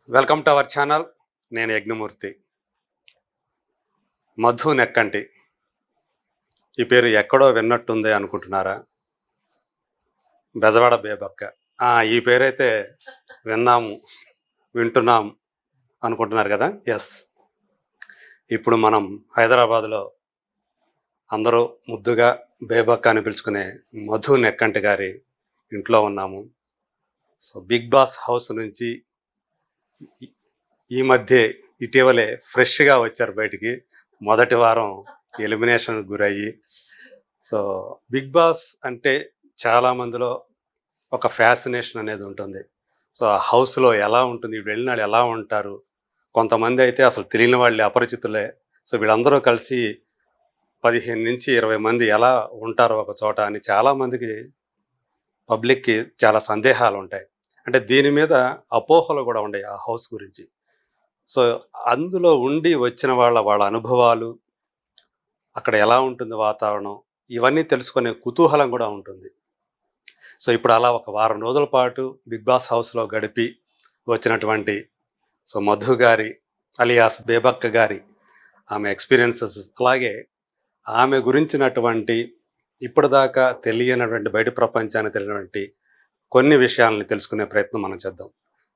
Welcome to our channel. నేను యజ్ఞమూర్తి. మధు నెక్కంటి. ఈ పేరు ఎక్కడో విన్నట్టుంది అనుకుంటున్నారా? బెజవాడ బేబక్క. ఈ పేరైతే విన్నాము, వింటున్నాం అనుకుంటున్నారు కదా! యెస్. ఇప్పుడు మనం హైదరాబాద్‌లో అందరూ ముద్దుగా బేబక్క అని పిలుచుకునే మధు నెక్కంటి గారి ఇంట్లో ఉన్నాము. సో, 'బిగ్ బాస్' హౌస్ నుంచి ఈ ఈ మధ్యే ఇటీవలే ఫ్రెష్‌గా వచ్చారు బయటికి. మొదటి వారం ఎలిమినేషన్‌కి గురయ్యి. సో, 'బిగ్ బాస్' అంటే చాలా మందిలో ఒక ఫ్యాసినేషన్ అనేది ఉంటుంది. సో, ఆ హౌస్‌లో ఎలా ఉంటుంది? వెళ్ళినోళ్ళు ఎలా ఉంటారు? కొంతమందయితే అసలు తెలియని వాళ్ళే, అపరిచితులే. సో, వీళ్ళందరూ కలిసి 15-20 మంది ఎలా ఉంటారు ఒక చోట అని చాలామందికి పబ్లిక్‌కి చాలా సందేహాలుంటాయి. అంటే దీని మీద అపోహలు గూడా ఉన్నాయి ఆ హౌస్ గురించి. సో, అందులో ఉండి వచ్చిన వాళ్ళ అనుభవాలు, అక్కడ ఎలా ఉంటుంది వాతావరణం, ఇవన్నీ తెలుసుకునే కుతూహలం గూడా ఉంటుంది. సో, ఇప్పుడు అలా ఒక వారం రోజుల పాటు 'బిగ్ బాస్' హౌస్‌లో గడిపి వచ్చినటువంటి మధు గారి అలియాస్ బేబక్క గారి ఆమె ఎక్స్‌పీరియన్సెస్, అలాగే ఆమె గురించినటువంటి ఇప్పటిదాకా తెలియనటువంటి బయట ప్రపంచానికి తెలియనటువంటి కొన్ని విషయాల్ని తెలుసుకునే ప్రయత్నం మనం చేద్దాం.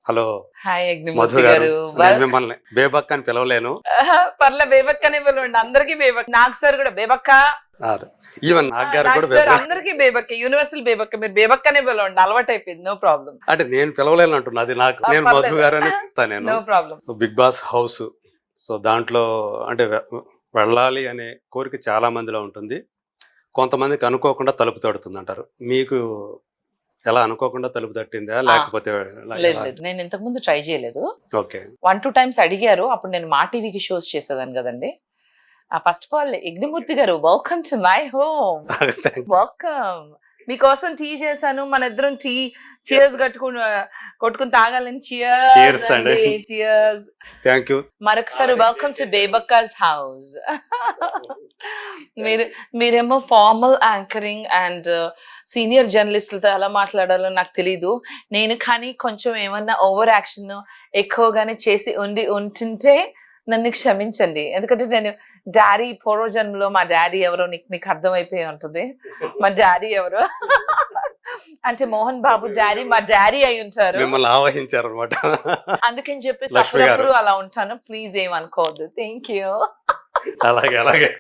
హలో హాయ్ మధు యజ్ఞమూర్తి గారు. గారు. నేను మిమ్మల్ని బేబక్క అని పిలవలేను. పర్లే బేబక్కనే పిలవండి. అందరికీ బేబక్క. నాకు సార్ కూడా బేబక్క. అదే. ఈవెన్ నాకు గారికి నాకు కూడా సార్ బేబక్క. అందరికీ బేబక్క. యూనివర్సల్ బేబక్క. మీరు బేబక్కనే పిలవండి. అలవాటు అయిపోయింది. No problem. అంటే నేను పిలవలేను అంటున్నా. అది నాకు. నేను మధు పర్లేదు. గారనే పిలుస్తాను నేను. No problem. 'Bigg Boss' house. So, దాంట్లో అంటే వెళ్ళాలి అనే కోరిక చాలా మందిలో ఉంటుంది. కొంతమందికి అనుకోకుండా తలుపు తడుతుందంటారు. మీకు ఎలా అనుకోకుండా తలుపు తట్టిందా? లేకపోతే లేదు ఎలా? లేదు. నేను ఇంతకు ముందు ట్రై చేయలేదు. ఓకే. 1, 2 టైమ్స్ అడిగారు. అప్పుడు నేను మా టీవీకి షోస్ చేసేదాన్ని కదండి. ఫస్ట్ ఆఫ్ ఆల్ యజ్ఞమూర్తి గారు welcome to my home. Thank welcome. మీకోసం టీ చేశాను. మన ఇద్దరం టీ చియర్స్ కొట్టుకుని తాగాలని. Cheers చియర్స్ అండి. అండి. చియర్స్. యూ. మరొకసారి వెల్కమ్ టు బేబక్కాస్ హౌస్. మీరు మీరేమో ఫార్మల్ యాంకరింగ్ అండ్ సీనియర్ జర్నలిస్టులతో ఎలా మాట్లాడాలో నాకు తెలీదు. నేను కానీ కొంచెం ఏమన్నా ఓవర్ యాక్షన్ ఎక్కువగానే చేసి ఉంటుంటే నన్ను క్షమించండి. ఎందుకంటే నేను డాడీ పూర్వజన్మలో మా డాడీ ఎవరో మీకు అర్థమైపోయి ఉంటుంది. మా డాడీ ఎవరో అంటే మోహన్ బాబు డాడీ మా డాడీ అయి ఉంటారు. మిమ్మల్ని ఆవహించారనమాట. అందుకని చెప్పేసి లక్ష్మి గారు. అప్పుడప్పుడు అలా ఉంటాను. ప్లీజ్ ఏమనుకోవద్దు. Thank you. అలాగే, అలాగే.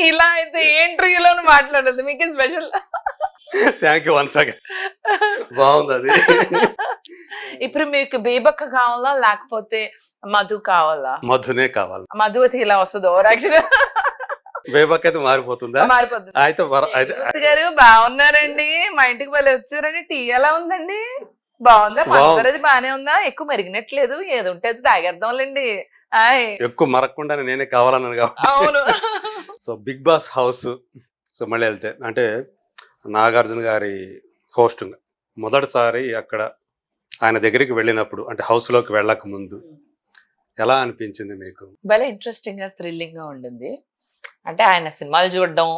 ఇలా అయితే ఏ ఇంటర్వ్యూలోనూ మాట్లాడదు. మీకే special. Thank you once again. బావుందది. ఇప్పుడు మీకు బేబక్క కావాలా? లేకపోతే మధు కావాలా? మధునే కావాలి. మధు అయితే ఇలా వస్తది ఓవర్ యాక్షన్. బేబక్క అయితే మారిపోతుందా? మారిపోతుంది. అయితే అయితే యజ్ఞమూర్తి గారు బాగున్నారండి? మా ఇంటికి వెళ్ళి వచ్చారండి. టీ ఎలా ఉందండి? బాగుందా? పంచదార అది బానే ఉందా? ఎక్కువ మరిగినట్లేదు. ఏది ఉంటే అది తాగేద్దాంలేండి. ఆయ్. ఎక్కువ మరగకుండానే నేనే కావాలన్నాను కాబట్టి. అవును. So, 'Bigg Boss' house. So, మళ్ళీ వెళ్తే అంటే నాగార్జున గారి హోస్టింగ్. మొదటిసారి అక్కడ ఆయన దగ్గరికి వెళ్ళినప్పుడు అంటే హౌస్‌లోకి వెళ్ళక ముందు ఎలా అనిపించింది మీకు? భలే ఇంట్రెస్టింగ్‌గా, థ్రిల్లింగ్‌గా ఉండింది. అంటే ఆయన సినిమాలు చూడడం,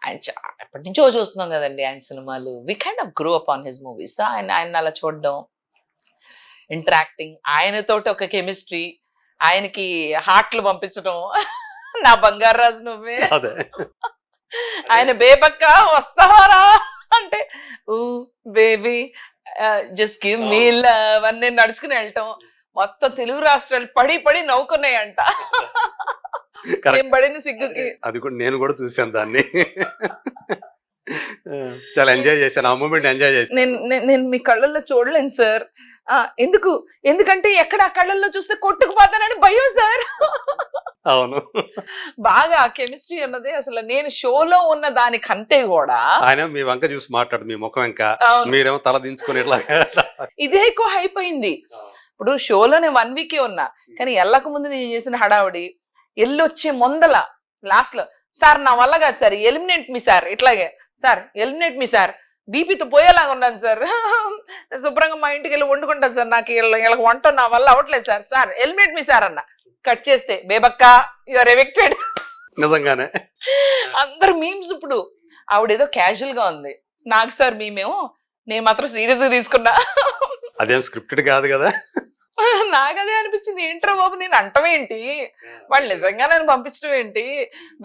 ఆయన ఎప్పటి నుంచో చూస్తున్నాం కదండీ ఆయన సినిమాలు. We kind of grow up on his movies. So, ఆయన్ని అలా చూడడం, ఇంటరాక్టింగ్, ఆయనతోటి ఒక కెమిస్ట్రీ, ఆయనకి హార్ట్‌లు పంపించడం. నా బంగారు రాజు నువ్వే. అదే. ఆయన బేబక్క వస్తావారా అంటే ఊ baby just give me love అని నేను నడుచుకుని వెళ్ళటం. మొత్తం తెలుగు రాష్ట్రాలు పడి పడి నవ్వుకున్నాయంట. కరెక్ట్. నేను పడిన సిగ్గుకి. అది కూడా నేను కూడా చూసాను దాన్ని. చాలా ఎంజాయ్ చేశాను. ఆ మూమెంట్ ఎంజాయ్ చేశాను. నేను నేను నేను మీ కళ్ళల్లో చూడలేను సార్. ఎందుకంటే ఎక్కడ ఆ కళ్ళల్లో చూస్తే కొట్టుకుపోతానని భయం సార్. అవును. బాగా కెమిస్ట్రీ అన్నది అసలు నేను షోలో ఉన్న దానికంటే కూడా ఆయన మీ వంక చూసి మాట్లాడు, మీ ముఖం వెంక. అవును. మీరేమో తల దించుకొని ఇట్లా. ఇదే ఎక్కువ హైప్ అయింది. ఇప్పుడు షోలో నేను 1 వీకే ఉన్నా. కానీ ఎళ్ళక ముందు నేను చేసిన హడావుడి, ఎళ్ళొచ్చే ముందల లాస్ట్‌లో సార్ నా వల్ల కాదు సార్. ఎలిమినేట్ మీ సార్ ఇట్లాగే. Sir eliminate me sir. బీపీతో పోయేలాగా ఉన్నాను సార్. శుభ్రంగా మా ఇంటికెళ్ళి వండుకుంటాను సార్. నాకు ఈళ్ళకి వంట నా వల్ల అవ్వట్లేదు sir. Sir eliminate me sir అన్న. కట్ చేస్తే బేబక్క యూ ఆర్ ఎవెక్టెడ్. నిజంగానే. అందరు మీమ్స్ ఇప్పుడు. ఆవిడేదో క్యాజువల్‌గా ఉంది. నాకు సార్ మీమేమో నేను మాత్రం సీరియస్‌గా తీసుకున్నా. అదేం స్క్రిప్టెడ్ కాదు కదా! నాకదే అనిపించింది, ఏంట్రా బాబు నేను అంటమేంటి, వాళ్ళు నిజంగా నన్ను పంపించడం ఏంటి,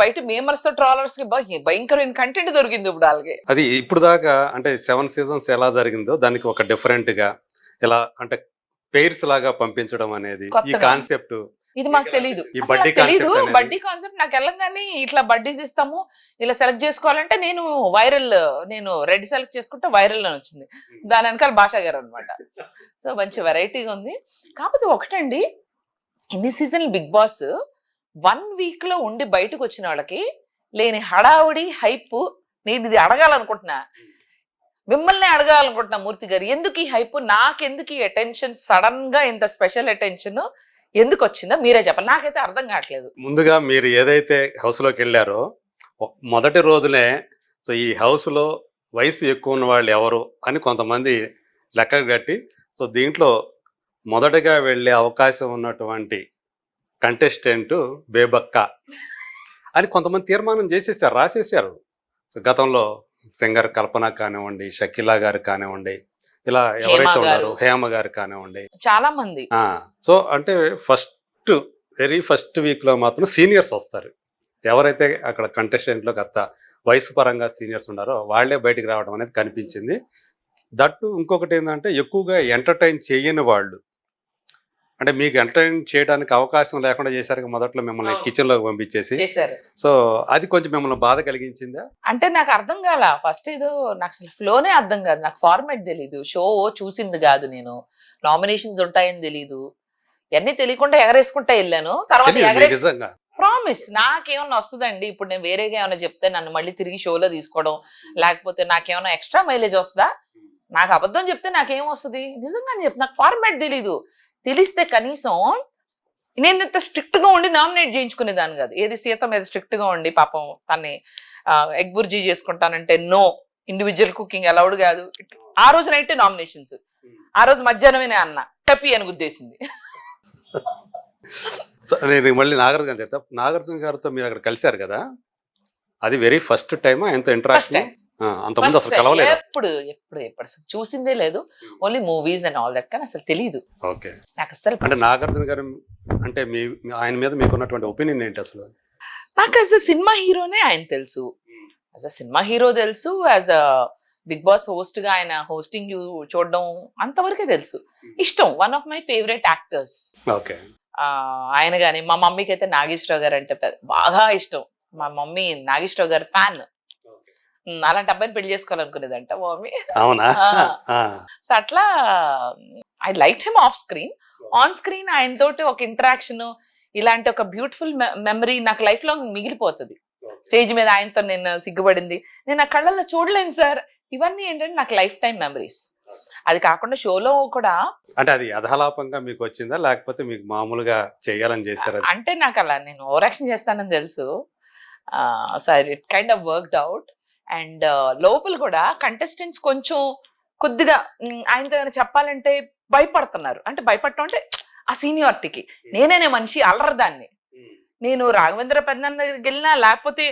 బయట మేమర్స్ ట్రాలర్స్ కి భయంకరమైన కంటెంట్ దొరికింది ఇప్పుడు వాళ్ళకి. అది ఇప్పుడు దాకా అంటే 7 సీజన్స్ ఎలా జరిగిందో దానికి ఒక డిఫరెంట్ గా ఇలా అంటే పెయిర్స్ లాగా పంపించడం అనేది ఈ కొత్తగా. కాన్సెప్ట్ ఇది మాకు తెలీదు, ఈ అసలు బడ్డీ నాకు తెలీదు. కాన్సెప్ట్ అనేది బడ్డీ కాన్సెప్ట్ నాకు వెళ్ళంగానే ఇట్లా బడ్డీస్ ఇస్తాము, ఇలా సెలెక్ట్ చేసుకోవాలంటే నేను వైరల్, నేను రెడ్ సెలెక్ట్ చేసుకుంటే వైరల్ అని వచ్చింది, దాని వెనకాల భాషా గారు అనమాట. సో మంచి వెరైటీగా ఉంది. కాకపోతే ఒకటండి, ఇన్ని సీజన్ బిగ్ బాస్ 1 వీక్ లో ఉండి బయటకు వచ్చిన వాళ్ళకి లేని హడావుడి హైప్, నేను ఇది అడగాలనుకుంటున్నా, మిమ్మల్ని అడగాలనుకుంటున్నా మూర్తి గారు, ఎందుకు ఈ హైప్, నాకెందుకు ఈ అటెన్షన్, సడన్ గా ఇంత స్పెషల్ అటెన్షన్ ఎందుకు వచ్చిందో మీరే చెప్పాలి, నాకైతే అర్థం కావట్లేదు. ముందుగా మీరు ఏదైతే హౌస్ లోకి వెళ్ళారో మొదటి రోజునే సో ఈ హౌస్ లో వయసు ఎక్కువ ఉన్న వాళ్ళు ఎవరు అని కొంతమంది లెక్క కట్టి సో దీంట్లో మొదటగా వెళ్ళే అవకాశం ఉన్నటువంటి కంటెస్టెంట్ బేబక్క అని కొంతమంది తీర్మానం చేసేసారు, రాసేసారు. సో గతంలో సింగర్ కల్పన కానివ్వండి, షకీలా గారు కానివ్వండి, ఇలా ఎవరైతే ఉన్నారో హేమ గారు కానివ్వండి, చాలా మంది. సో అంటే వెరీ ఫస్ట్ వీక్ లో మాత్రం సీనియర్స్ వస్తారు. ఎవరైతే అక్కడ కంటెస్టెంట్ లో గత వయసు పరంగా సీనియర్స్ ఉన్నారో వాళ్ళే బయటికి రావడం అనేది కనిపించింది. దట్టు ఇంకొకటి ఏంటంటే ఎక్కువగా ఎంటర్టైన్ చేయని వాళ్ళు, అంటే మీకు ఎంటర్టైన్ చేయడానికి అవకాశం లేకుండా చేశారు మొదట్లో మిమ్మల్ని కిచెన్ లోకి పంపించేసి. సో అది కొంచెం మిమ్మల్ని బాధ కలిగించిందా? అంటే నాకు అర్థం కాల ఫస్ట్, ఏదో నాకు అసలు ఫ్లోనే అర్థం కాదు, నాకు ఫార్మాట్ తెలీదు, షో చూసింది కాదు, నేను నామినేషన్స్ ఉంటాయని తెలీదు, ఇవన్నీ తెలియకుండా ఎగరేసుకుంటా వెళ్ళాను. తర్వాత ప్రామిస్ నాకేమన్నా వస్తుందండి, ఇప్పుడు నేను వేరేగా ఏమైనా చెప్తే నన్ను మళ్ళీ తిరిగి షోలో తీసుకోవడం, లేకపోతే నాకేమైనా ఎక్స్ట్రా మైలేజ్ వస్తుందా, నాకు అబద్ధం చెప్తే నాకేం వస్తుంది, నిజంగానే చెప్తే నాకు ఫార్మాట్ తెలీదు. తెలిస్తే కనీసం నేను ఇంత స్ట్రిక్ట్ గా ఉండి నామినేట్ చేయించుకునేదాన్ని కాదు. ఏది సీత మీద స్ట్రిక్ట్ గా ఉండి పాపం తన్ని ఎగ్ బుర్జీ చేసుకుంటానంటే నో, ఇండివిజువల్ కుకింగ్ అలౌడ్ కాదు. ఆ రోజు నైటే నామినేషన్స్, ఆ రోజు మధ్యాహ్నమే అన్న టపి అని గుద్దేసింది. నేను మళ్ళీ నాగార్జున చెప్తా, నాగార్జున గారితో మీరు అక్కడ కలిశారు కదా, అది వెరీ ఫస్ట్ టైం ఆయనతో ఇంటరాక్షన్? అంతకుముందు అసలు కలవలేదు? ఎప్పుడు ఎప్పుడు ఎప్పుడు అసలు చూసిందే లేదు, only movies and all that, కానీ అసలు తెలీదు ఓకే. నాకు అసలు. అంటే నాగార్జున గారు అంటే ఆయన మీద మీకు ఉన్నటువంటి ఒపీనియన్ ఏంటి అసలు? నాకు యాజ్ అ సినిమా హీరోనే ఆయన తెలుసు, యాజ్ అ సినిమా హీరో తెలుసు, as a Bigg Boss host గా ఆయన హోస్టింగ్ చూడడం అంతవరకే తెలుసు. ఇష్టం, one of my favourite actors. Okay. ఆయన గాని మా మమ్మీకి అయితే నాగేశ్వరరావు గారు అంటే బాగా ఇష్టం, మా మమ్మీ నాగేశ్వరరావు గారు ఫ్యాన్. అలాంటి అబ్బాయిని పెళ్లి చేసుకోవాలనుకునేదంట మా మమ్మీ. అవునా? సో అట్లా I like him off screen. On screen ఆయనతోటి ఒక ఇంటరాక్షన్, ఇలాంటి ఒక బ్యూటిఫుల్ మెమరీ నాకు లైఫ్ లో మిగిలిపోతుంది. స్టేజ్ మీద ఆయనతో నేను సిగ్గుపడింది నేను ఆ కళ్ళల్లో చూడలేను సార్, ఇవన్నీ ఏంటంటే నాకు లైఫ్ టైం మెమరీస్. అది కాకుండా షోలో కూడా అంటే అది అధలాపంగా మీకు వచ్చిందా, లేకపోతే మీకు మామూలుగా చేయాలని చేశారా? అంటే నాకు అలా నేను ఓవరాక్షన్ చేస్తానని తెలుసు, sir it kind of worked out. And లోపల కూడా కంటెస్టెంట్స్ కొంచెం కొద్దిగా ఆయనతో ఏమైనా చెప్పాలంటే భయపడుతున్నారు. అంటే భయపడటం అంటే ఆ సీనియారిటీకి, నేనే మనిషి అలరదాన్ని, నేను రాఘవేంద్ర పెద్దన్న దగ్గరికి వెళ్ళినా, లేకపోతే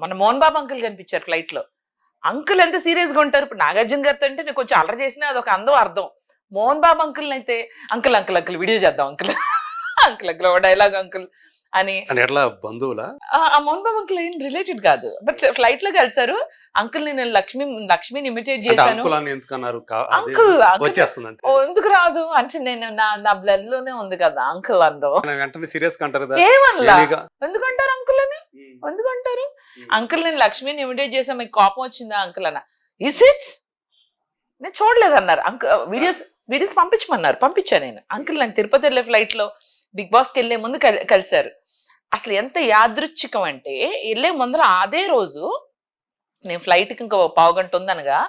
మన మోహన్ బాబు అంకుల్ కనిపించారు ఫ్లైట్ లో, అంకుల్ ఎంత సీరియస్ గా ఉంటారు. ఇప్పుడు నాగార్జున గారితో అంటే నేను కొంచెం అల్లరి చేసినా అదొక అందం అర్థం. మోహన్ బాబు అంకుల్ అయితే అంకుల్ అంకుల్ అంకుల్ వీడియో చేద్దాం అంకుల్ అంకుల్ అంకుల్ ఒక డైలాగ్ అంకుల్ అని. ఎట్లా బంధువులా? ఆ మోహన్ బాబు అంకుల్ ఏం రిలేటెడ్ కాదు, బట్ ఫ్లైట్ లో కలిసారు. అంకుల్ నేను లక్ష్మిని ఇమిటేట్ చేశాను. అంకుల్ ఎందుకు రాదు అంటే నేను నా బ్లడ్ లోనే ఉంది కదా అంకుల్ అందం. ఏమన్నా ఎందుకంటారు అంకుల్ అని, ఎందుకంటారు అంకుల్ నేను లక్ష్మిని ఇమిటేట్ చేసా, మీకు కోపం వచ్చిందా అంకుల్ అన్న. ఇస్ ఇట్ నేను చూడలేదు అన్నారు. అంకుల్ వీడియోస్ పంపించమన్నారు, పంపించా నేను. అంకుల్ నేను తిరుపతి వెళ్ళే ఫ్లైట్ లో బిగ్ బాస్కి వెళ్లే ముందు కలిశారు. అసలు ఎంత యాదృచ్ఛికం అంటే వెళ్ళే ముందర అదే రోజు నేను ఫ్లైట్కి ఇంకా పావు గంట ఉందనగా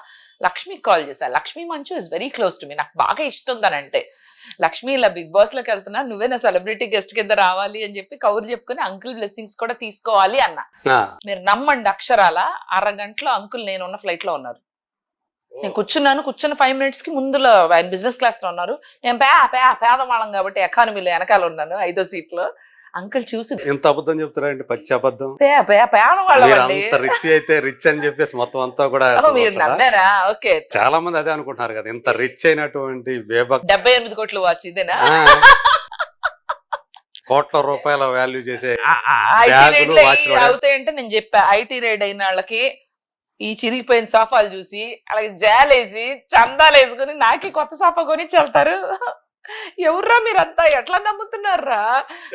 లక్ష్మికి కాల్ చేశాను. లక్ష్మి మంచు is very close to me, నాకు బాగా ఇష్టం తనంటే. లక్ష్మి ఇలా బిగ్ బాస్ లోకి వెళ్తున్నా, నువ్వే నా సెలబ్రిటీ గెస్ట్ కింద రావాలి అని చెప్పి కౌరు చెప్పుకుని అంకుల్ బ్లెస్సింగ్స్ కూడా తీసుకోవాలి అన్న. మీరు నమ్మండి అక్షరాల అరగంటలో అంకుల్ నేను ఉన్న ఫ్లైట్ లో ఉన్నారు. నేను కూర్చున్న 5 minutes కి ముందులో ఆయన బిజినెస్ క్లాస్ లో ఉన్నారు. నేను పేదవాళ్ళం కాబట్టి ఎకానమీలో వెనకాల ఉన్నాను 5వ సీట్లో. అంకుల్ చూసి ఎంత అబద్ధం చెప్తారండి, పచ్చి అబద్ధం. పేదవాళ్ళం మీరు అండి. అంత రిచ్ అయితే రిచ్ అని చెప్పేసి మొత్తం అంతా కూడా మీరు నమ్మారా? ఓకే. చాలా మంది అదే అనుకుంటున్నారు కదా, ఇంత రిచ్ అయినటువంటి బేబక్ 78 కోట్లు వాచ్ ఇదేనా? కోట్ల రూపాయల వాల్యూ చేసే ఐటీ బ్యాగులు, రేట్లు వాచ్లు అవుతాయంటే నేను చెప్పా, ఐటీ రేట్ అయిన వాళ్ళకి ఈ చిరిగిపోయిన సోఫాలు చూసి అలాగే జాలేసి చందాలు వేసుకుని నాకే కొత్త సోఫా కొని వెళ్తారు. ఎవర్రా మీరంతా, ఎట్లా నమ్ముతున్నారా?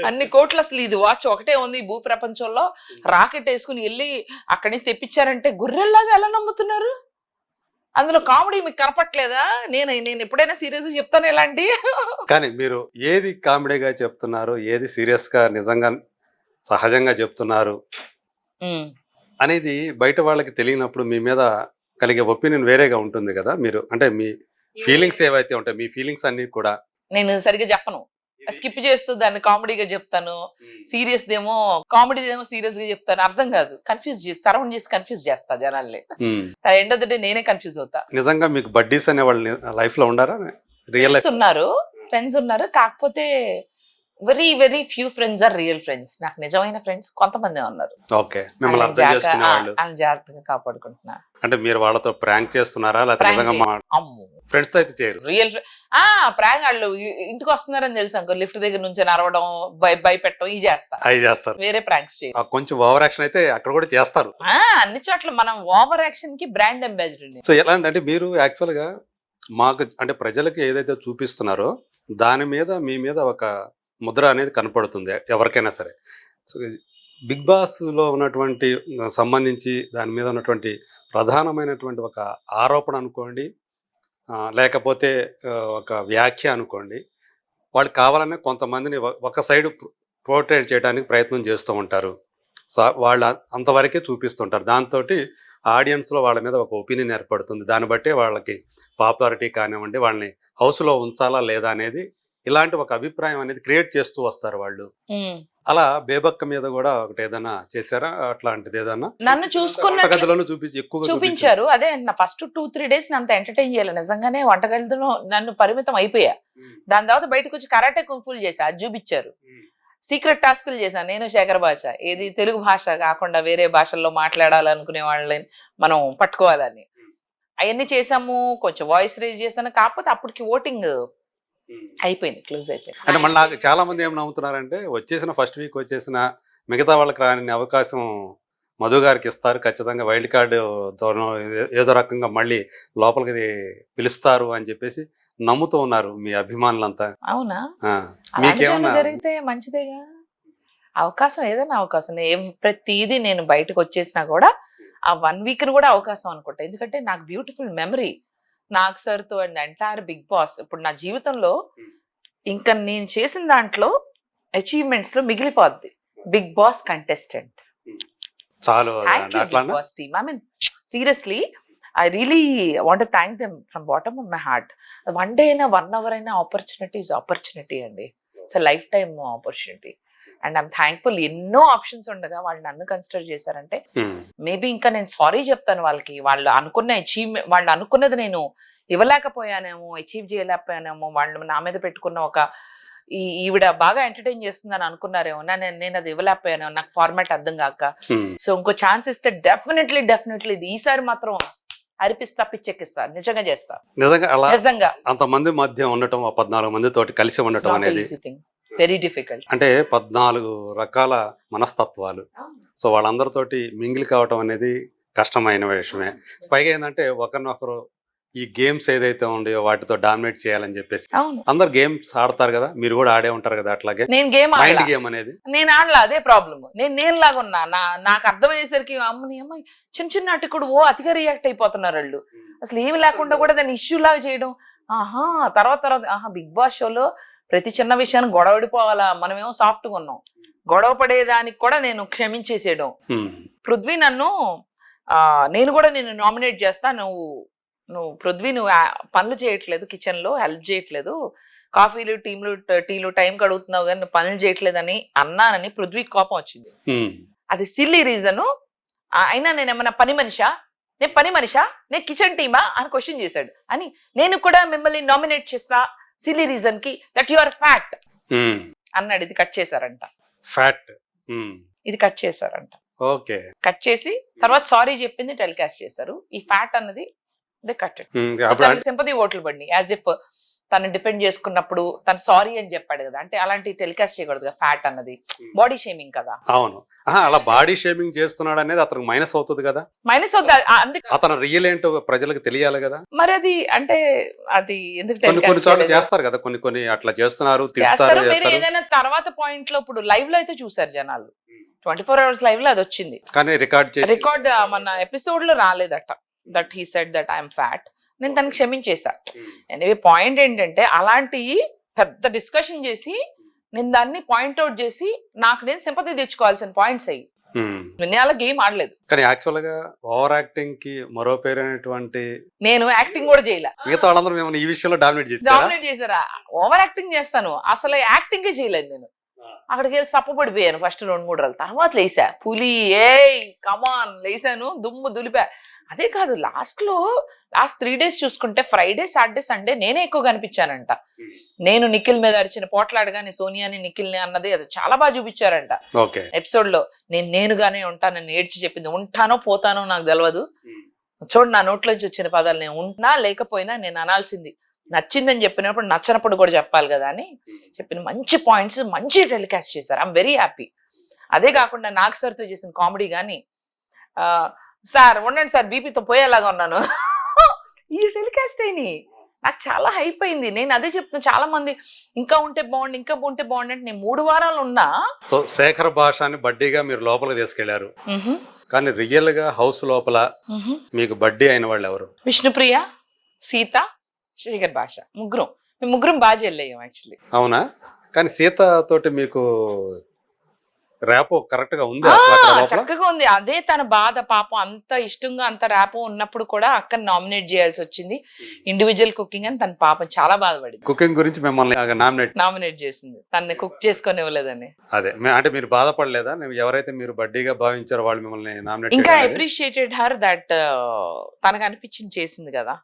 అన్ని కోట్లు. అసలు ఇది వాచ్ ఒకటే ఉంది ఈ భూ ప్రపంచంలో, రాకెట్ వేసుకుని వెళ్ళి అక్కడి నుంచి తెప్పించారంటే గొర్రెల్లాగా ఎలా నమ్ముతున్నారు? అందులో కామెడీ మీకు కనపట్లేదా? నేను ఎప్పుడైనా సీరియస్ గా చెప్తాను ఇలాంటి. కానీ మీరు ఏది కామెడీగా చెప్తున్నారు, ఏది సీరియస్ గా నిజంగా సహజంగా చెప్తున్నారు అనేది బయట వాళ్ళకి తెలియనప్పుడు మీ మీద కలిగే ఒపీనియన్ వేరేగా ఉంటుంది కదా. మీరు అంటే మీ ఫీలింగ్స్ ఏవైతే ఉంటాయి, మీ ఫీలింగ్స్ అన్ని కూడా నేను సరిగ్గా చెప్పను, స్కిప్ చేస్తూ దాన్ని కామెడీగా చెప్తాను, సీరియస్ దేమో కామెడీ ఏమో సీరియస్ గా చెప్తాను. అర్థం కాదు, కన్ఫ్యూజ్ చేసి సరౌండ్ చేసి కన్ఫ్యూజ్ చేస్తా జనాల్ని. ఎండ్ ఆఫ్ ద డే నేనే కన్ఫ్యూజ్ అవుతా. నిజంగా మీకు బడ్డీస్ అనే వాళ్ళు లైఫ్ లో ఉండారా? రియల్ లైఫ్ ఫ్రెండ్స్ ఉన్నారు, కాకపోతే very very few friends are real friends. నాకు నిజమైన ఫ్రెండ్స్ కొంతమంది ఉన్నారు. ఓకే, మిమ్మల్ని అర్థం చేసుకునే వాళ్ళు. జాగ్రత్తగా కాపాడుకుంటున్నా. అంటే మీరు వాళ్ళతో ప్రాంక్ చేస్తున్నారా, లేకపోతే నిజంగా ఫ్రెండ్స్ తో అయితే చేయరు? Real prank. వాళ్ళు ఇంటికి వస్తున్నారని తెలుసు అనుకో, లిఫ్ట్ దగ్గర నుంచి నరవడం, భయపెట్టడం ఇవి చేస్తారు. వేరే ప్రాంక్స్ చేయరు. కొంచెం ఓవర్ యాక్షన్ అయితే అక్కడ కూడా చేస్తారు. అన్ని చోట్ల మనం ఓవర్ యాక్షన్ కి బ్రాండ్ అంబాసిడర్. సో ఎలా అంటే మీరు యాక్చువల్ గా మాకు అంటే ప్రజలకి ఏదైతే చూపిస్తున్నారో దాని మీద మీ మీద ఒక ముద్ర అనేది కనపడుతుంది ఎవరికైనా సరే. సో బిగ్ బాస్ లో ఉన్నటువంటి సంబంధించి దాని మీద ఉన్నటువంటి ప్రధానమైనటువంటి ఒక ఆరోపణ అనుకోండి, లేకపోతే ఒక వ్యాఖ్య అనుకోండి, వాళ్ళు కావాలనే కొంతమందిని ఒక సైడ్ పోర్ట్రేట్ చేయడానికి ప్రయత్నం చేస్తూ ఉంటారు. సో వాళ్ళు అంతవరకే చూపిస్తుంటారు. దాంతో ఆడియన్స్లో వాళ్ళ మీద ఒక ఒపీనియన్ ఏర్పడుతుంది. దాన్ని బట్టే వాళ్ళకి పాపులారిటీ కానివ్వండి, వాళ్ళని హౌస్లో ఉంచాలా లేదా అనేది, ఇలాంటి ఒక అభిప్రాయం అనేది క్రియేట్ చేస్తూ వస్తారు వాళ్ళు. అలా బేబక్క మీద కూడా ఒకటి ఏదైనా చేశారా అట్లాంటిది? ఏదన్నా నన్ను చూసుకున్న వంటగదిలోనూ చూపించారు. అదే నా ఫస్ట్ 2-3 డేస్ అంత ఎంటర్టైన్ చేయాలి. నిజంగానే వంటగదిలో నన్ను పరిమితం అయిపోయా. దాని తర్వాత బయటకు వచ్చి కరాటే కుంఫులు చేశా, అది చూపించారు. సీక్రెట్ టాస్క్లు చేశాను నేను, శేఖర్ భాష. ఏది తెలుగు భాష కాకుండా వేరే భాషల్లో మాట్లాడాలనుకునే వాళ్ళని మనం పట్టుకోవాలని అవన్నీ చేసాము. కొంచెం వాయిస్ రేజ్ చేశాను. కాకపోతే అప్పటికి ఓటింగ్ అయిపోయింది, క్లోజ్ అయిపోయింది. అంటే మళ్ళీ నాకు చాలా మంది ఏం నమ్ముతున్నారంటే, వచ్చేసిన ఫస్ట్ వీక్ వచ్చేసిన మిగతా వాళ్ళకి రాని అవకాశం మధు గారికి ఇస్తారు, ఖచ్చితంగా వైల్డ్ కార్డు ఏదో రకంగా మళ్ళీ లోపలికి పిలుస్తారు అని చెప్పేసి నమ్ముతూ ఉన్నారు మీ అభిమానులంతా. అవునా? మీకేమన్నా జరిగితే మంచిదేగా. అవకాశం ఏదైనా అవకాశం. ప్రతిదీ నేను బయటకు వచ్చేసినా కూడా ఆ 1 వీక్ కూడా అవకాశం అనుకుంటా. ఎందుకంటే నాకు బ్యూటిఫుల్ మెమరీ, నాగ్ సార్తో అండ్ ఎంటైర్ బిగ్ బాస్. ఇప్పుడు నా జీవితంలో ఇంకా నేను చేసిన దాంట్లో అచీవ్మెంట్స్ లో మిగిలిపోద్ది బిగ్ బాస్ కంటెస్టెంట్. చాలు Bigg boss team. I mean seriously I really want to thank them from bottom of my heart. One day in a 1 hour in opportunity is opportunity andi. It's a lifetime opportunity. And I'm thankful. ఎన్నో options ఉండగా వాళ్ళు నన్ను consider చేశారంటే maybe ఇంకా నేను sorry చెప్తాను వాళ్ళకి. వాళ్ళు అనుకున్న అచీవ్మెంట్, వాళ్ళు అనుకున్నది నేను ఇవ్వలేకపోయానేమో, అచీవ్ చేయలేకపోయానేమో, వాళ్ళు నా మీద పెట్టుకున్న ఒక ఈవిడ బాగా ఎంటర్టైన్ చేస్తుందని అనుకున్నారేమో, నేను అది ఇవ్వలేకపోయానేమో, నాకు ఫార్మాట్ అర్థం కాక. సో ఇంకో ఛాన్స్ ఇస్తే డెఫినెట్లీ ఈసారి మాత్రం అరిపిస్తా, పిచ్చెక్కిస్తా, నిజంగా చేస్తా. నిజంగా అంతమంది మధ్య ఉండటం, 14 మందితోటి కలిసి ఉండటం అనేది వెరీ డిఫికల్ట్. అంటే 14 రకాల మనస్తత్వాలు. సో వాళ్ళందరితోటి మింగిల్ కావటం అనేది కష్టమైన విషయమే. పైగా ఏంటంటే ఒకరినొకరు ఈ గేమ్స్ ఏదైతే ఉండయో వాటితో డామినేట్ చేయాలని చెప్పేసి అందరు గేమ్స్ ఆడతారు కదా, మీరు కూడా ఆడే ఉంటారు కదా. అట్లాగే మైండ్ గేమ్ అనేది నేను ఆడలా, అదే ప్రాబ్లమ్. నేను లాగా ఉన్నా, నాకు అర్థమయ్యేసరికి అమ్మని అమ్మాయి చిన్న నాటికుడు అతిగా రియాక్ట్ అయిపోతున్నారు వాళ్ళు. అసలు ఏమి లేకుండా కూడా దాన్ని ఇష్యూ లాగా చేయడం. తర్వాత బిగ్ బాస్ షోలో ప్రతి చిన్న విషయాన్ని గొడవడిపోవాలా, మనమేమో సాఫ్ట్గా ఉన్నాం. గొడవ పడేదానికి కూడా నేను క్షమించేసేయడం. పృథ్వీ నన్ను నేను కూడా నేను నామినేట్ చేస్తా, నువ్వు పృథ్వీ నువ్వు పనులు చేయట్లేదు, కిచెన్ లో హెల్ప్ చేయట్లేదు, కాఫీలు టీలు టైం కడుగుతున్నావు కానీ నువ్వు పనులు చేయట్లేదని అన్నానని పృథ్వీకి కోపం వచ్చింది. అది సిల్లీ రీజను. అయినా నేను ఏమన్నా పని మనిషా, నేను కిచెన్ టీమా అని క్వశ్చన్ చేశాడు. అని నేను కూడా మిమ్మల్ని నామినేట్ చేస్తా సిల్లీ రీజన్ కి, దట్ యు ఆర్ ఫ్యాట్ అన్నాడు. ఇది కట్ చేశారంట. ఫ్యాట్. ఇది కట్ చేశారంట. ఓకే. కట్ చేసి తర్వాత సారీ చెప్పింది టెలికాస్ట్ చేశారు. ఈ ఫ్యాట్ అన్నది దే కట్. అప్పుడు సింపతి ఓట్లు పడినాయి. యాజ్ ఇఫ్ తను డిపెండ్ చేసుకున్నప్పుడు తను సారీ అని చెప్పాడు కదా, అంటే అలాంటి టెలికాస్ట్ చేయకూడదు కదా. ఫ్యాట్ అన్నది బాడీ షేమింగ్ కదా. అవును. అలా బాడీ షేమింగ్ చేస్తున్నాడు అనేది అతనికి మైనస్ అవుతుంది కదా. మైనస్ అవుతుంది. అందుకే అతను రియల్ ఏంటో ప్రజలకు తెలియాలి కదా. మరి అది అంటే అది ఎందుకు కొన్ని చోట్ల టెలికాస్ట్ చేస్తారు కదా, కొన్ని అట్లా చేస్తున్నారు, చేస్తారు. తిడతారు, మీరు చేస్తారు. ఏదైనా తర్వాత పాయింట్ లో ఇప్పుడు లైవ్ లో అయితే చూసారు జనాలు, 24 hours లైవ్ లో అది వచ్చింది. కానీ రికార్డ్ చేసి రికార్డ్ మన ఎపిసోడ్ లో రాలేదట. That he said that I'm fat. నేను తనకి క్షమించేసా. ఎనివే పాయింట్ ఏంటంటే అలాంటి పెద్ద డిస్కషన్ చేసి నేను దాన్ని పాయింట్అవుట్ చేసి నాకు నేను సింపతి తెచ్చుకోవాల్సిన పాయింట్స్ అయ్యి వినయాల గేమ్ ఆడలేదు. కానీ యాక్చువల్ గా ఓవర్ యాక్టింగ్ కి మరో పేరు అనేటువంటి నేను యాక్టింగ్ కూడా చేయలే. మిగతా వాళ్ళందరూ మిమ్మల్ని ఈ విషయంలో డామినేట్ చేశారా? ఓవర్ యాక్టింగ్ చేస్తాను, అసలు యాక్టింగే చేయలేదు నేను. అక్కడికి వెళ్ళి సప్పబడిపోయాను ఫస్ట్ 2-3 రోజులు. తర్వాత లేసా పులి, కమాన్ లేసాను, దుమ్ము దులిపా. అదే కాదు, లాస్ట్ 3 days చూసుకుంటే ఫ్రైడే, సాటర్డే, సండే నేనే ఎక్కువ కనిపించానంట. నేను నిఖిల్ మీద అరిచిన పోట్లాడగానే సోనియాని, నిఖిల్ని అన్నది అది చాలా బాగా చూపించారంట ఎపిసోడ్ లో. నేనుగానే ఉంటానని ఏడ్చి చెప్పింది. ఉంటానో పోతానో నాకు తెలియదు, చూడు నా నోట్లోంచి వచ్చిన పదాలు. నేను ఉంటున్నా లేకపోయినా నేను అనాల్సింది. నచ్చిందని చెప్పినప్పుడు నచ్చనప్పుడు కూడా చెప్పాలి కదా అని చెప్పిన మంచి పాయింట్స్ మంచి టెలికాస్ట్ చేశారు. I'm very happy. అదే కాకుండా నాగ్ సార్తో చేసిన కామెడీ కానీ, సార్ ఉండండి సార్ బీపీతో పోయేలాగా ఉన్నాను, ఈ టెలికాస్ట్ అయినాయి. నాకు చాలా హైప్ అయింది. నేను అదే చెప్తున్నా, చాలా మంది ఇంకా ఉంటే బాగుండి అంటే నేను 3 వారాలు ఉన్నా. సో శేఖర్ భాషని బడ్డీగా మీరు లోపలికి తీసుకెళ్లారు. కానీ రియల్ గా హౌస్ లోపల మీకు బడ్డీ అయిన వాళ్ళు ఎవరు? విష్ణుప్రియ, సీత, శేఖర్ భాష, మేము ముగ్గురం బాగా చెల్లయ్యాం యాక్చువల్లీ. అవునా? కానీ సీత తోటి మీకు ర్యాపో కరెక్ట్ గా ఉంది, చక్కగా ఉంది. అదే తన బాధ. పాపం అంత ఇష్టంగా అంత ర్యాపో ఉన్నప్పుడు కూడా అక్కని నామినేట్ చేయాల్సి వచ్చింది ఇండివిజువల్ కుకింగ్ అని. తన పాపం చాలా బాధపడింది. కుకింగ్ గురించి మిమ్మల్ని నామినేట్ చేసింది, తనని కుక్ చేసుకొని ఇవ్వలేదని. అదే అంటే మీరు బాధపడలేదా? ఎవరైతే మీరు బడ్డీగా భావించారో వాళ్ళు మిమ్మల్ని నామినేట్ ఇంకా అప్రిషియేటెడ్ హర్ దట్ తనకు అనిపించింది చేసింది కదా.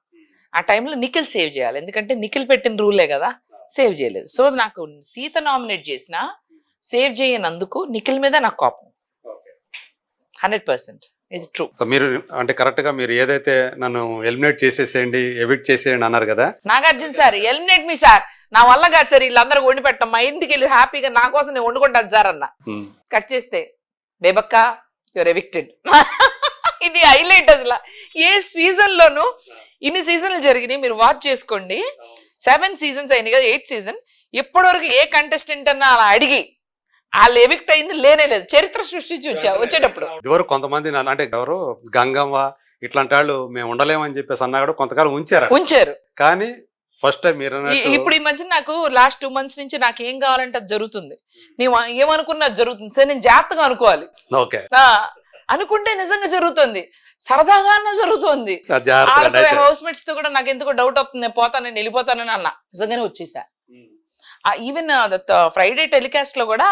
ఆ టైంలో నిఖిల్ సేవ్ చేయాలి, ఎందుకంటే నిఖిల్ పెట్టిన రూలే కదా, సేవ్ చేయలేదు. సో నాకు సీత నామినేట్ చేసిన సేవ్ చేయనందుకు నిఖిల్ మీద నాకు కోపం 100%. ఇది ట్రూ. మీరు అంటే కరెక్ట్ గా మీరు ఏదైతే నన్ను ఎలిమినేట్ చేసేసేయండి, ఎవిక్ట్ చేసేయండి అన్నారు కదా. Nagarjuna sir eliminate me sir, నా వల్ల కాదు సార్ వీళ్ళందరూ వండి పెట్టం, మా ఇంటికి వెళ్ళి హ్యాపీగా నా కోసం నేను వండుకుంటాను సార్ అన్న. కట్ చేస్తే బేబక్క యువర్ ఎవిక్టెడ్. ఇది హైలైట్ అసలు. ఏ సీజన్ లోను ఇన్ని సీజన్లు జరిగినాయి, మీరు వాచ్ చేసుకోండి. 7 seasons అయినాయి కదా, 8th season. ఇప్పటివరకు ఏ కంటెస్టెంట్ అన్నా అలా అడిగి వాళ్ళు ఎవిక్ట్ అయింది లేనే లేదు. చరిత్ర సృష్టించి వచ్చేటప్పుడు ఇదివరకు కొంతమంది అంటే ఎవరు గంగమ్మ ఇట్లాంటి వాళ్ళు మేము ఉండలేమని చెప్పేసి అన్నా కూడా కొంతకాలం ఉంచారు. కానీ ఫస్ట్ టైం మీరు ఇప్పుడు ఈ మధ్య నాకు లాస్ట్ 2 months నుంచి నాకు ఏం కావాలంటే అది జరుగుతుంది. నేను ఏమనుకున్నా జరుగుతుంది. సరే నేను జాగ్రత్తగా అనుకోవాలి. ఓకే, అనుకుంటే నిజంగా జరుగుతుంది, సరదాగా జరుగుతుంది. హౌస్ మేట్స్ తో కూడా నాకు ఎందుకో డౌట్ అవుతుంది, నేను పోతాను, నేను వెళ్ళిపోతానని అన్న, నిజంగానే వచ్చేసా. ఈవెన్ ఫ్రైడే టెలికాస్ట్ లో కూడా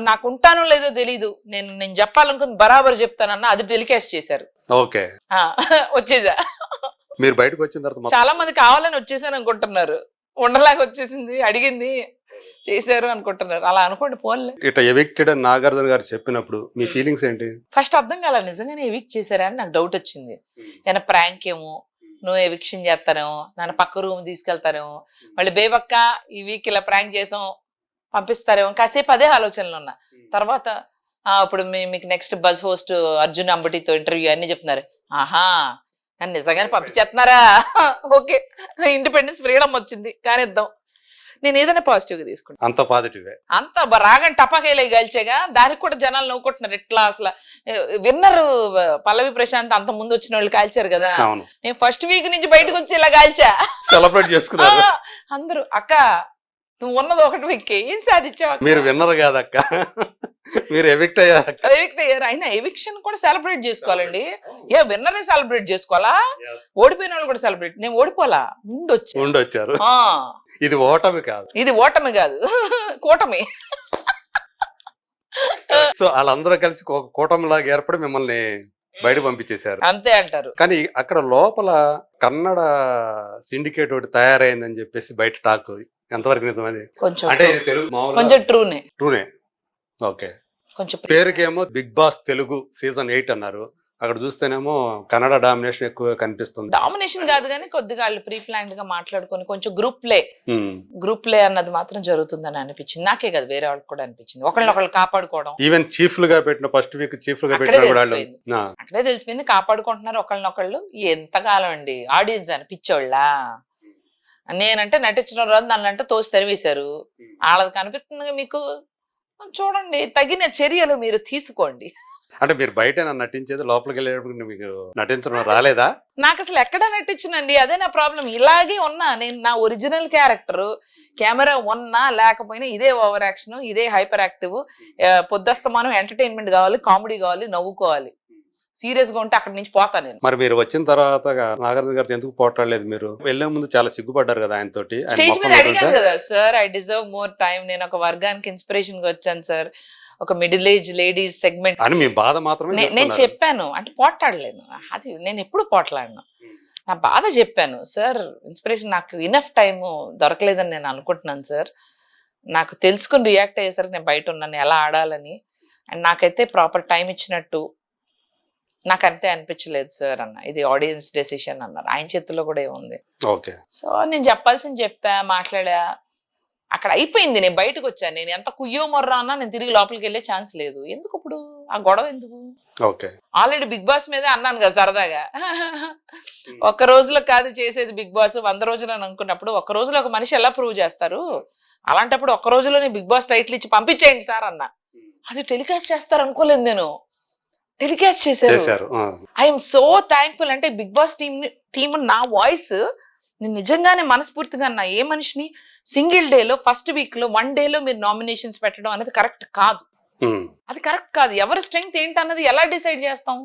నాకు ఉంటానో లేదో తెలీదు, నేను చెప్పాలనుకుంది బరాబర్ చెప్తానన్నా, అది టెలికాస్ట్ చేశారు. ఓకే, వచ్చేసా. మీరు బయటకు వచ్చిన తర్వాత చాలా మంది కావాలని వచ్చేసాను అనుకుంటున్నారు, ఉండలాగా వచ్చేసింది, అడిగింది చేశారు అనుకుంటున్నారు. అలా అనుకోండి పోన్లే. ఇట్లా ఎవిక్టెడ్ అని నాగార్జున గారు చెప్పినప్పుడు మీ ఫీలింగ్స్ ఏంటి? ఫస్ట్ అర్థం కాల, నిజంగానే ఎవిక్ట్ చేశారా అని నాకు డౌట్ వచ్చింది. నేను ప్రాంక్ ఏమో, నువ్వు ఎవిక్షన్ చేస్తానేమో, నన్ను పక్క రూమ్ తీసుకెళ్తానేమో, మళ్ళీ బేబక్క ఈ వీక్ ఇలా ప్రాంక్ చేసాం పంపిస్తారేమో, కాసేపు అదే ఆలోచనలో ఉన్నా. తర్వాత ఇప్పుడు మీకు నెక్స్ట్ బజ్ హోస్ట్ అర్జున్ అంబటితో ఇంటర్వ్యూ అన్ని చెప్తున్నారు. ఆహా, నన్ను నిజంగానే పంపించేస్తున్నారా? ఓకే, ఇండిపెండెన్స్ ఫ్రీడమ్ వచ్చింది కానీ ఇద్దాం. నేను ఏదైనా పాజిటివ్ గా తీసుకుంటాను. అంత పాజిటివ్ అంత రాగని టపాకాయలే గెలిచేగా, దానికి కూడా జనాలు నవ్వుకుంటున్నారు. ఎట్లా అసలు విన్నర్ పల్లవి ప్రశాంత్ అంత ముందు వచ్చిన వాళ్ళు కాల్చారు కదా, నేను ఫస్ట్ వీక్ నుంచి బయటకు వచ్చి ఇలా కాల్చా, సెలబ్రేట్ చేసుకున్నారు అందరూ. అక్క నువ్వు ఉన్నది 1 week ఏం సాధించావు? మీరు విన్నర్ కాదక్క, మీరు ఎవిక్ట్ అయ్యారు. అయినా ఎవిక్షన్ కూడా సెలబ్రేట్ చేసుకోవాలండి. విన్నరే సెలబ్రేట్ చేసుకోవాలా? ఓడిపోయిన వాళ్ళు కూడా సెలబ్రేట్. నేను ఓడిపోలా, ఉండొచ్చారు. ఇది ఓటమి కాదు, కూటమి. సో వాళ్ళందరూ కలిసి ఒక కూటమి లాగా ఏర్పడి మిమ్మల్ని బయట పంపించేశారు, అంతే అంటారు. కానీ అక్కడ లోపల కన్నడ సిండికేట్ ఒకటి తయారైందని చెప్పేసి బయట టాక్ ఎంతవరకు నిజం? అది కొంచెం ట్రూనే. ఓకే. కొంచెం పేరుకేమో బిగ్ బాస్ తెలుగు సీజన్ 8 అన్నారు. అక్కడ చూస్తేనేమో కన్నడ డామినేషన్ ఎక్కువ కనిపిస్తుంది. డామినేషన్ కాదు కానీ కొద్దిగా వాళ్ళు ప్రీ ప్లాన్డ్ గా మాట్లాడుకొని కొంచెం హ్మ్. గ్రూప్ ప్లే అన్నది మాత్రం జరుగుతుందని అనిపించింది. నాకే కదా వేరే వాళ్ళకి కూడా అనిపించింది. ఒకళ్ళనొకళ్ళు కాపాడుకోవడం ఈవెన్ చీఫ్లుగా పెట్టిన ఫస్ట్ వీక్ చీఫ్లుగా అక్కడే పెట్టిన కూడా వాళ్ళు తెలిసిపోయింది. ఆ, అక్కడే తెలిసిపోయింది కాపాడుకుంటున్నారు ఒకళ్ళనొకళ్ళు. ఎంతకాలం అండి ఆడియన్స్ అని పిచ్చోళ్ళ. నేనంటే నటించడం రాదు నన్నంటే తోసి తరివేశారు. వాళ్ళది కనిపిస్తుంది మీకు. చూడండి తగిన చర్యలు మీరు తీసుకోండి. అంటే మీరు బయట నటించేది లోపలికి వెళ్ళేటప్పుడు మీకు నటించడం రాలేదా? నాకు అసలు ఎక్కడ నటించనండి అదే నా ప్రాబ్లం. ఇలాగే ఉన్నా నేను నా ఒరిజినల్ క్యారెక్టర్. కెమెరా ఉన్నా లేకపోయినా ఇదే ఓవర్ యాక్షన్, ఇదే హైపర్ యాక్టివ్. పొద్దుస్తమానం ఎంటర్టైన్మెంట్ కావాలి, కామెడీ కావాలి, నవ్వుకోవాలి. సీరియస్ గా ఉంటే అక్కడి నుంచి పోతా నేను. మరి మీరు వచ్చిన తర్వాత నాగార్జున గారితో ఎందుకు పోట్లాడలేదు? మీరు వెళ్లే ముందు చాలా సిగ్గుపడ్డారు కదా ఆయనతోటి. ఆయన స్టేజ్ మొఖం మీద కూడా అడిగాను ఉంటే. కదా sir I deserve more time. నేను ఒక వర్గానికి ఇన్స్పిరేషన్ గా వచ్చాను సార్. ఒక మిడిల్ ఏజ్ లేడీస్ సెగ్మెంట్ అని మీ బాధ మాత్రమే నేను చెప్తున్నారు. చెప్పాను. అంటే పోట్లాడలేను. అది నేను ఎప్పుడు పోట్లాడను. నా బాధ చెప్పాను. సార్ ఇన్స్పిరేషన్ నాకు ఇనఫ్ టైం దొరకలేదని నేను అనుకుంటున్నాను సార్. నాకు తెలుసుకుని రియాక్ట్ అయ్యేసరికి నేను బయట ఉన్నాను ఎలా ఆడాలని. అండ్ నాకైతే ప్రాపర్ టైం ఇచ్చినట్టు నాకు అంతే అనిపించలేదు సార్ అన్న. ఇది ఆడియన్స్ డెసిషన్ అన్నారు. ఆయన చేతుల్లో కూడా ఏముంది. ఓకే. సో నేను చెప్పాల్సింది చెప్పా, మాట్లాడా. అక్కడ అయిపోయింది. నేను బయటకు వచ్చాను. నేను ఎంత కుయ్యో మొర్రా అన్నా నేను తిరిగి లోపలికి వెళ్ళే ఛాన్స్ లేదు. ఎందుకు ఇప్పుడు ఆ గొడవ ఎందుకు? ఓకే. ఆల్రెడీ బిగ్ బాస్ మీదే అన్నాను కదా సరదాగా. ఒక్క రోజులో కాదు చేసేది బిగ్ బాస్ 100 రోజులు అని అనుకున్నప్పుడు ఒక్క రోజులో ఒక మనిషి ఎలా ప్రూవ్ చేస్తారు? అలాంటప్పుడు ఒక్క రోజులోనే బిగ్ బాస్ టైటిల్ ఇచ్చి పంపించేయండి సార్ అన్న. అది టెలికాస్ట్ చేస్తారు అనుకోలేదు నేను. టెలికాస్ట్ చేశారు. I'm so thankful. అంటే బిగ్ బాస్ టీమ్ నా వాయిస్ నేను నిజంగానే మనస్ఫూర్తిగా అన్నా. ఏ మనిషిని సింగిల్ డేలో ఫస్ట్ వీక్ లో 1 డేలో మీరు నామినేషన్స్ పెట్టడం అనేది కరెక్ట్ కాదు. అది కరెక్ట్ కాదు. ఎవరి స్ట్రెంగ్త్ ఏంటన్నది ఎలా డిసైడ్ చేస్తాం?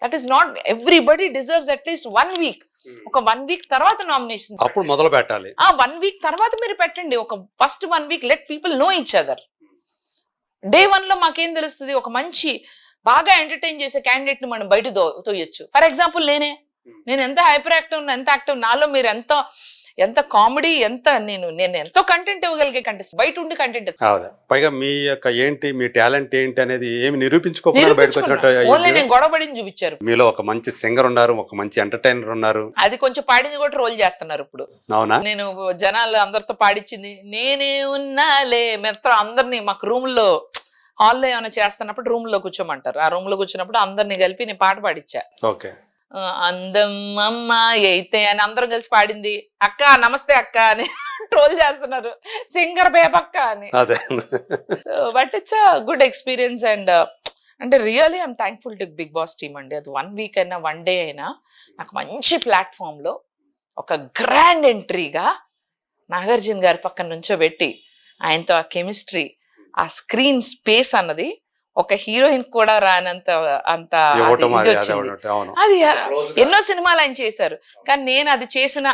That is not everybody deserves at least 1 week. ఒక 1 వీక్ తర్వాత నామినేషన్ అప్పుడు మొదలు పెట్టాలి. 1 వీక్ తర్వాత మీరు పెట్టండి. ఒక first 1 week let people know each other. Day 1 లో మాకేం తెలుస్తుంది? ఒక మంచి బాగా ఎంటర్టైన్ చేసే క్యాండిడేట్ ని మనం బయట తోయొచ్చు. ఫర్ ఎగ్జాంపుల్ నేను ఎంత హైపర్ యాక్టివ్ ఎంత యాక్టివ్ నాలో మీరు ఎంత కామెడీ నేను ఎంతో కంటెంట్ ఇవ్వగలిగే కంటెస్ట్ బయట ఉండి కంటెంట్ పైగా మీ యొక్క ఏంటి మీ టాలెంట్ ఏంటి అనేది ఏమి నిరూపించుకోకుండా బయటకు వచ్చినట్టు ఓన్లీ నేను గొడవబడిని చూపించారు. మీలో ఒక మంచి సింగర్ ఉన్నారు, ఒక మంచి ఎంటర్టైనర్ ఉన్నారు. అది కొంచెం పాడింది కూడా రోల్ చేస్తున్నారు ఇప్పుడు. అవునా? నేను జనాలు అందరితో పాడించింది నేనే ఉన్నాలే మెత్తం అందరినీ మాకు రూమ్ లో హాల్లో ఏమైనా చేస్తున్నప్పుడు రూమ్ లో కూర్చోమంటారు. ఆ రూమ్ లో కూర్చున్నప్పుడు అందరినీ కలిపి నేను పాట పాడించా. ఓకే. అందం అమ్మాయి అయితే అని అందరం కలిసి పాడింది. అక్క నమస్తే అక్క అని ట్రోల్ చేస్తున్నారు. సింగర్ బేబక్క అని. అదే. But it's a good experience. And అంటే really I'm thankful to big boss team అండి. అది 1 వీక్ అయినా 1 డే అయినా నాకు మంచి ప్లాట్ఫామ్ లో ఒక గ్రాండ్ ఎంట్రీగా నాగార్జున గారి పక్కన నుంచోబెట్టి ఆయనతో ఆ కెమిస్ట్రీ ఆ స్క్రీన్ స్పేస్ అన్నది ఒక హీరోయిన్ కూడా రానంత అంత అది ఎన్నో సినిమాలు ఆయన చేశారు. కానీ నేను అది చేసిన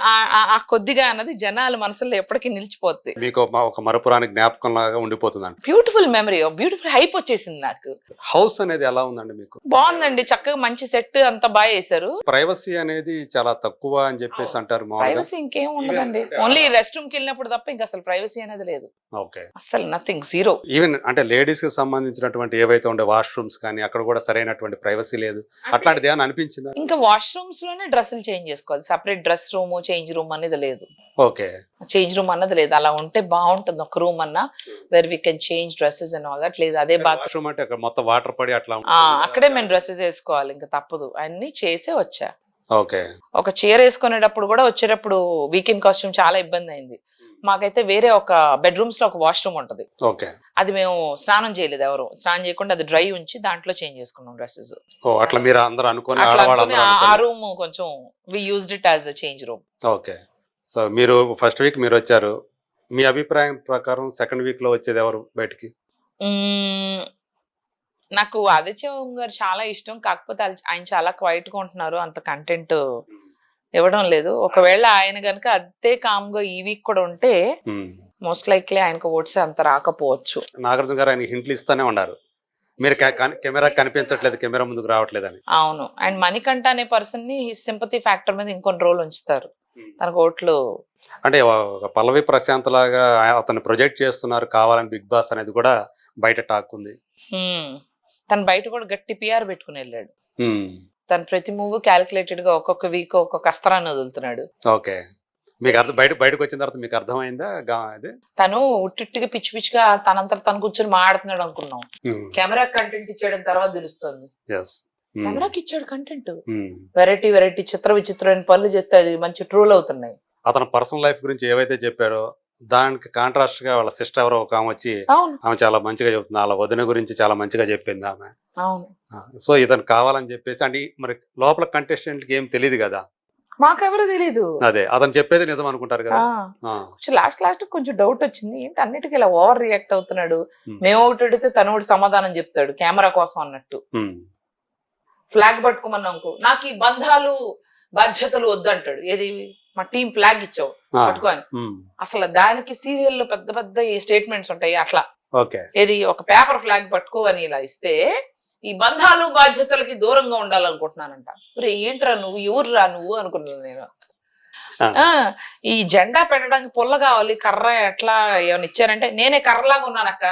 ఆ కొద్దిగా అన్నది జనాల మనసులో ఎప్పటికీ నిలిచిపోద్ది. మీకు ఒక మరపురాని జ్ఞాపకం లాగా ఉండిపోతుంది. బ్యూటిఫుల్ మెమరీ, బ్యూటిఫుల్ హైప్ వచ్చేసింది నాకు. హౌస్ అనేది ఎలా ఉందండి మీకు? బాగుందండి, చక్కగా మంచి సెట్ అంతా బాగా వేశారు. ప్రైవసీ అనేది చాలా తక్కువ అని చెప్పేసి అంటారు. ప్రైవసీ ఇంకేం ఉండదండి. ఓన్లీ రెస్ట్ రూమ్ కి వెళ్ళినప్పుడు తప్ప ఇంకా అసలు ప్రైవసీ అనేది లేదు. ఓకే. అసలు నథింగ్, జీరో. ఈవెన్ అంటే లేడీస్ కి సంబంధించినటువంటి ఏవైతే ఉండే వాష్రూమ్స్ కానీ అక్కడ కూడా సరైనటువంటి ప్రైవసీ లేదు. అట్లాంటిది ఏమైనా అనిపించిందా? ఇంకా వాష్రూమ్స్ లోనే డ్రెస్సులు చేంజ్ చేసుకోవాలి. Separate dress room change room అనేది లేదు. ఓకే. చేంజ్ రూమ్ అన్నది లేదు. అలా ఉంటే బాగుంటుంది ఒక రూమ్ అన్నా where we can change dresses and all that. లేదు అదే బాత్రూమ్ అంటే అక్కడ మొత్తం వాటర్ పడి అట్లా అక్కడే మేము డ్రెస్సెస్ వేసుకోవాలి. ఇంకా తప్పదు. అన్ని చేసే వచ్చా. ఓకే. ఒక చీర వేసుకునేటప్పుడు కూడా వచ్చేటప్పుడు వీకెండ్ కాస్ట్యూమ్ చాలా ఇబ్బంది అయింది. మాకైతే వేరే ఒక బెడ్రూమ్స్ లో ఒక వాష్రూమ్ ఉంటది. ఓకే. అది మేము స్నానం చేయలేదు. ఎవరు స్నానం చేయకుండా అది డ్రై ఉంచి దాంట్లో చేంజ్ చేసుకున్నాం డ్రెస్సెస్. అట్లా మీరు అందరూ అనుకుని ఆ రూమ్ కొంచెం we used it as a change room. Okay. So మీరు ఫస్ట్ వీక్ మీరు వచ్చారు. మీ అభిప్రాయం ప్రకారం సెకండ్ వీక్ లో వచ్చేది ఎవరు బయటికి? నాకు ఆదిత్య ఓం గారు చాలా ఇష్టం. కాకపోతే ఆయన చాలా క్వైట్ గా ఉంటున్నారు. అంత కంటెంట్ ఇవ్వడం లేదు. ఒకవేళ ఆయన గనుక అదే కామ్ గా ఈ వీక్ కూడా ఉంటే మోస్ట్ లైక్లీ ఆయనకు ఓట్స్ అంత రాకపోవచ్చు. నాగార్జున గారు ఆయన హింట్లు ఇస్తానే ఉన్నారు. మీరు కెమెరా కనిపించట్లేదు, కెమెరా ముందుకు రావట్లేదు అని. అవును. అండ్ మణికంఠ అనే పర్సన్ ని సింపతి ఫ్యాక్టర్ మీద ఇంకొన్ని రోజులు ఉంచుతారు. తనకు ఓట్లు అంటే పల్లవి ప్రశాంత్ లాగా అతను ప్రొజెక్ట్ చేస్తున్నారు కావాలని బిగ్ బాస్ అనేది కూడా బయట టాక్ ఉంది. తను బయట కూడా గట్టి పిఆర్ పెట్టుకుని వెళ్ళాడు. ఉమ్, తను ప్రతి మూవీ క్యాలిక్యులేటెడ్ గా ఒక్కొక్క వీక్ ఒక్కొక్క అస్త్రాన్ని వదులుతున్నాడు. ఓకే. మీకు అర్థం బయటకు వచ్చిన తర్వాత మీకు అర్థమైందా అది? తను ఉట్టిగా పిచ్చి పిచ్చిగా తనంతట తను కూర్చొని మాడుతున్నాడు అనుకున్నాం. కెమెరా కంటెంట్ ఇచ్చాడని తర్వాత తెలుస్తుంది. కెమెరాకి ఇచ్చాడు కంటెంట్, వెరైటీ వెరైటీ చిత్ర విచిత్రమైన పనులు చేస్తే అది మంచి ట్రోల్ అవుతున్నాయి. అతను పర్సనల్ లైఫ్ గురించి ఏవైతే చెప్పాడో దానికి కాంట్రాస్ట్ గా వాళ్ళ సిస్టర్ ఎవరో ఒక ఆమె వచ్చి ఆమె చాలా మంచిగా చెప్తుంది, వాళ్ళ వదిన గురించి చాలా మంచిగా చెప్పింది ఆమె. సో ఇతను కావాలని చెప్పేసి, అంటే మరి లోపల కంటెస్టెంట్ కి ఏం తెలియదు కదా, మాకెవరు తెలీదు. అదే అతను చెప్పేది నిజం అనుకుంటారు కదా. లాస్ట్ కొంచెం డౌట్ వచ్చింది, ఏంటి అన్నిటికీ ఇలా ఓవర్ రియాక్ట్ అవుతున్నాడు, మేము ఒకటి అడిగితే తను ఒకటి సమాధానం చెప్తాడు కెమెరా కోసం అన్నట్టు. ఫ్లాగ్ పట్టుకోమన్నాకు నాకు ఈ బంధాలు బాధ్యతలు వద్దంటాడు. ఏది మా టీం ఫ్లాగ్ ఇచ్చావు పట్టుకోని, అసలు దానికి సీరియల్ లో పెద్ద పెద్ద స్టేట్మెంట్స్ ఉంటాయి అట్లా. ఏది ఒక పేపర్ ఫ్లాగ్ పట్టుకోవని ఇలా ఇస్తే ఈ బంధాలు బాధ్యతలకి దూరంగా ఉండాలనుకుంటున్నానంట. ఏంట్రా నువ్వు, ఎవర్రా నువ్వు అనుకున్నాను నేను. ఈ జెండా పెట్టడానికి పుల్ల కావాలి, కర్ర ఎట్లా ఏమైనా ఇచ్చారంటే నేనే కర్రలాగా ఉన్నానక్క,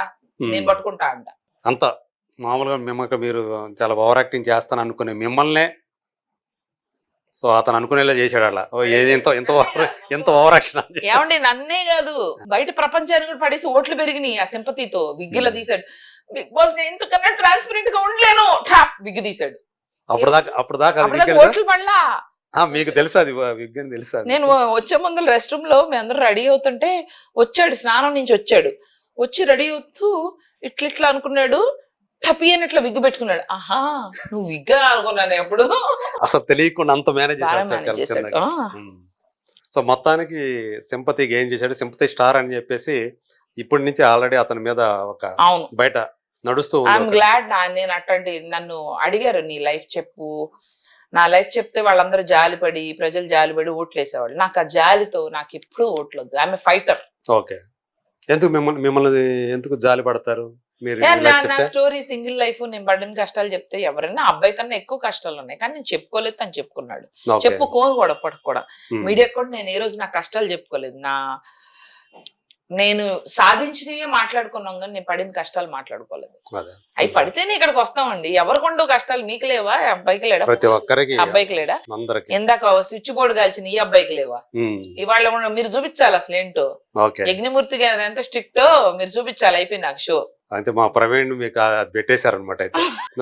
నేను పట్టుకుంటా అంట. అంత మామూలుగా మిమ్మల్ని మీరు చాలా ఓవర్ యాక్టింగ్ చేస్తాను అనుకునే మిమ్మల్నే సో అతను అనుకునేలా చేశాడు అలా. ఏది ఎంత ఓవర్ యాక్షన్. ఏమండి నన్నే కాదు బయట ప్రపంచాన్ని కూడా పడేసి ఓట్లు పెరిగినాయి ఆ సింపతితో. విగ్గిలా తీసాడు బిగ్ బాస్, నేను ఎంతకన్నా ట్రాన్స్పరెంట్ గా ఉండలేను, విగ్గు తీసాడు. అప్పుడు దాకా ఓట్లు పడలా. మీకు తెలుసా అది విగ్గని తెలుసా? నేను వచ్చే ముందు రెస్ట్ రూమ్ లో మీ అందరూ రెడీ అవుతుంటే వచ్చాడు, స్నానం నుంచి వచ్చి రెడీ అవుతూ ఇట్లా అనుకున్నాడు, టపి అని ఇట్లా విగ్గు పెట్టుకున్నాడు. ఆహా నువ్వు విగ్గా అనుకున్నాను ఎప్పుడు, అసలు తెలియకుండా అంత మేనేజ్ చేశాడు. సో మొత్తానికి సింపతికి ఏం చేశాడు, సింపతి స్టార్ అని చెప్పేసి ఇప్పటి నుంచి ఆల్రెడీ అతని మీద ఒక బయట నడుస్తూ ఐఎమ్ గ్లాడ్. నేను అట్లాంటి నన్ను అడిగారు నీ లైఫ్ చెప్పు, నా లైఫ్ చెప్తే వాళ్ళందరూ జాలిపడి ప్రజలు జాలిపడి ఓట్లు వేసేవాళ్ళు. నాకు ఆ జాలితో నాకు ఎప్పుడు ఓట్లు వద్దు. I'm fighter. ఓకే. ఎందుకు మిమ్మల్ని ఎందుకు జాలి పడతారు? నా స్టోరీ సింగిల్ లైఫ్, నేను పడిన కష్టాలు చెప్తే ఎవరైనా అబ్బాయి కన్నా ఎక్కువ కష్టాలు ఉన్నాయి, కానీ నేను చెప్పుకోలేదు అని చెప్పుకున్నాడు. చెప్పుకోను కూడా అప్పటికి కూడా మీడియా కూడా నేను ఏ రోజు నా కష్టాలు చెప్పుకోలేదు. నేను సాధించినవే మాట్లాడుకున్నాం కానీ నేను పడిన కష్టాలు మాట్లాడుకోలేదు. అవి పడితేనే ఇక్కడికి వస్తామండి. ఎవరికొండో కష్టాలు మీకు లేవా? అబ్బాయికి లేడా? ప్రతి ఒక్కరికి అబ్బాయికి లేడా? ఇందాక స్విచ్ బోర్డు కాల్చిన ఈ అబ్బాయికి లేవా? ఇవాళ మీరు చూపించాలి అసలు ఏంటో. యజ్ఞమూర్తి గారు ఎంత స్ట్రిక్ట్ మీరు చూపించాలి. అయిపోయింది నాకు షో. అంటే మా ప్రవీణ్ మీకు పెట్టేశారనమాట అయితే.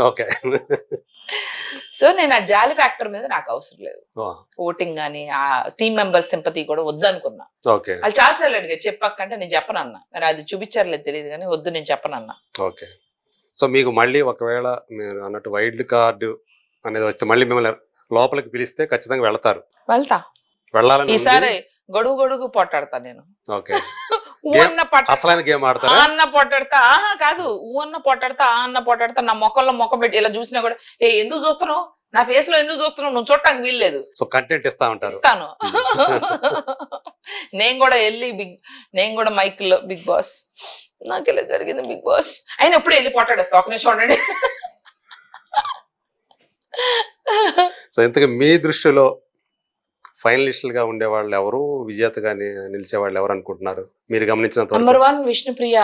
ఓకే. సో నేను ఆ జాలి ఫ్యాక్టర్ మీద నాకు అవసరం లేదు. ఓటింగ్ గానీ ఆ టీమ్ మెంబర్స్ సింపతి కూడా వద్దు అనుకున్నా. వాళ్ళు చాలా సార్లు అడిగారు చెప్పకంటే నేను చెప్పనన్నా. మరి అది చూపించారులేదు తెలియదు కానీ వద్దు నేను చెప్పనన్నా. ఓకే. సో మీకు మళ్ళీ ఒకవేళ మీరు అన్నట్టు వైల్డ్ కార్డు అనేది వస్తే మళ్ళీ మిమ్మల్ని లోపలికి పిలిస్తే ఖచ్చితంగా వెళ్తా. వెళ్ళాలని ఈసారి గొడుగు పొట్టాడతా నేను. ఓకే. అసలైన గేమ్ ఆడతారా? అన్న పొట్టాడతా. కాదు అన్న పొట్టాడతా నా మొక్కల్లో మొక్క పెట్టి ఇలా చూసినా కూడా ఎందుకు చూస్తున్నావు, నా ఫేస్ లో ఎందుకు చూస్తున్నావు, నువ్వు చూడటానికి వీల్లేదు. సో కంటెంట్ ఇస్తాను. నేను కూడా వెళ్ళి నేను కూడా మైక్ లో బిగ్ బాస్ నాకు ఇలా జరిగింది బిగ్ బాస్ అయినా ఎప్పుడు వెళ్ళి పొట్టాడేస్తా. ఒక నిమిషం చూడండి. సో ఇంతకీ మీ దృష్టిలో ఫైనలిస్టులుగా ఉండేవాళ్ళు ఎవరు, విజేతగా నిలిచే వాళ్ళు ఎవరు అనుకుంటున్నారు మీరు గమనించినంత? Number 1 Vishnupriya,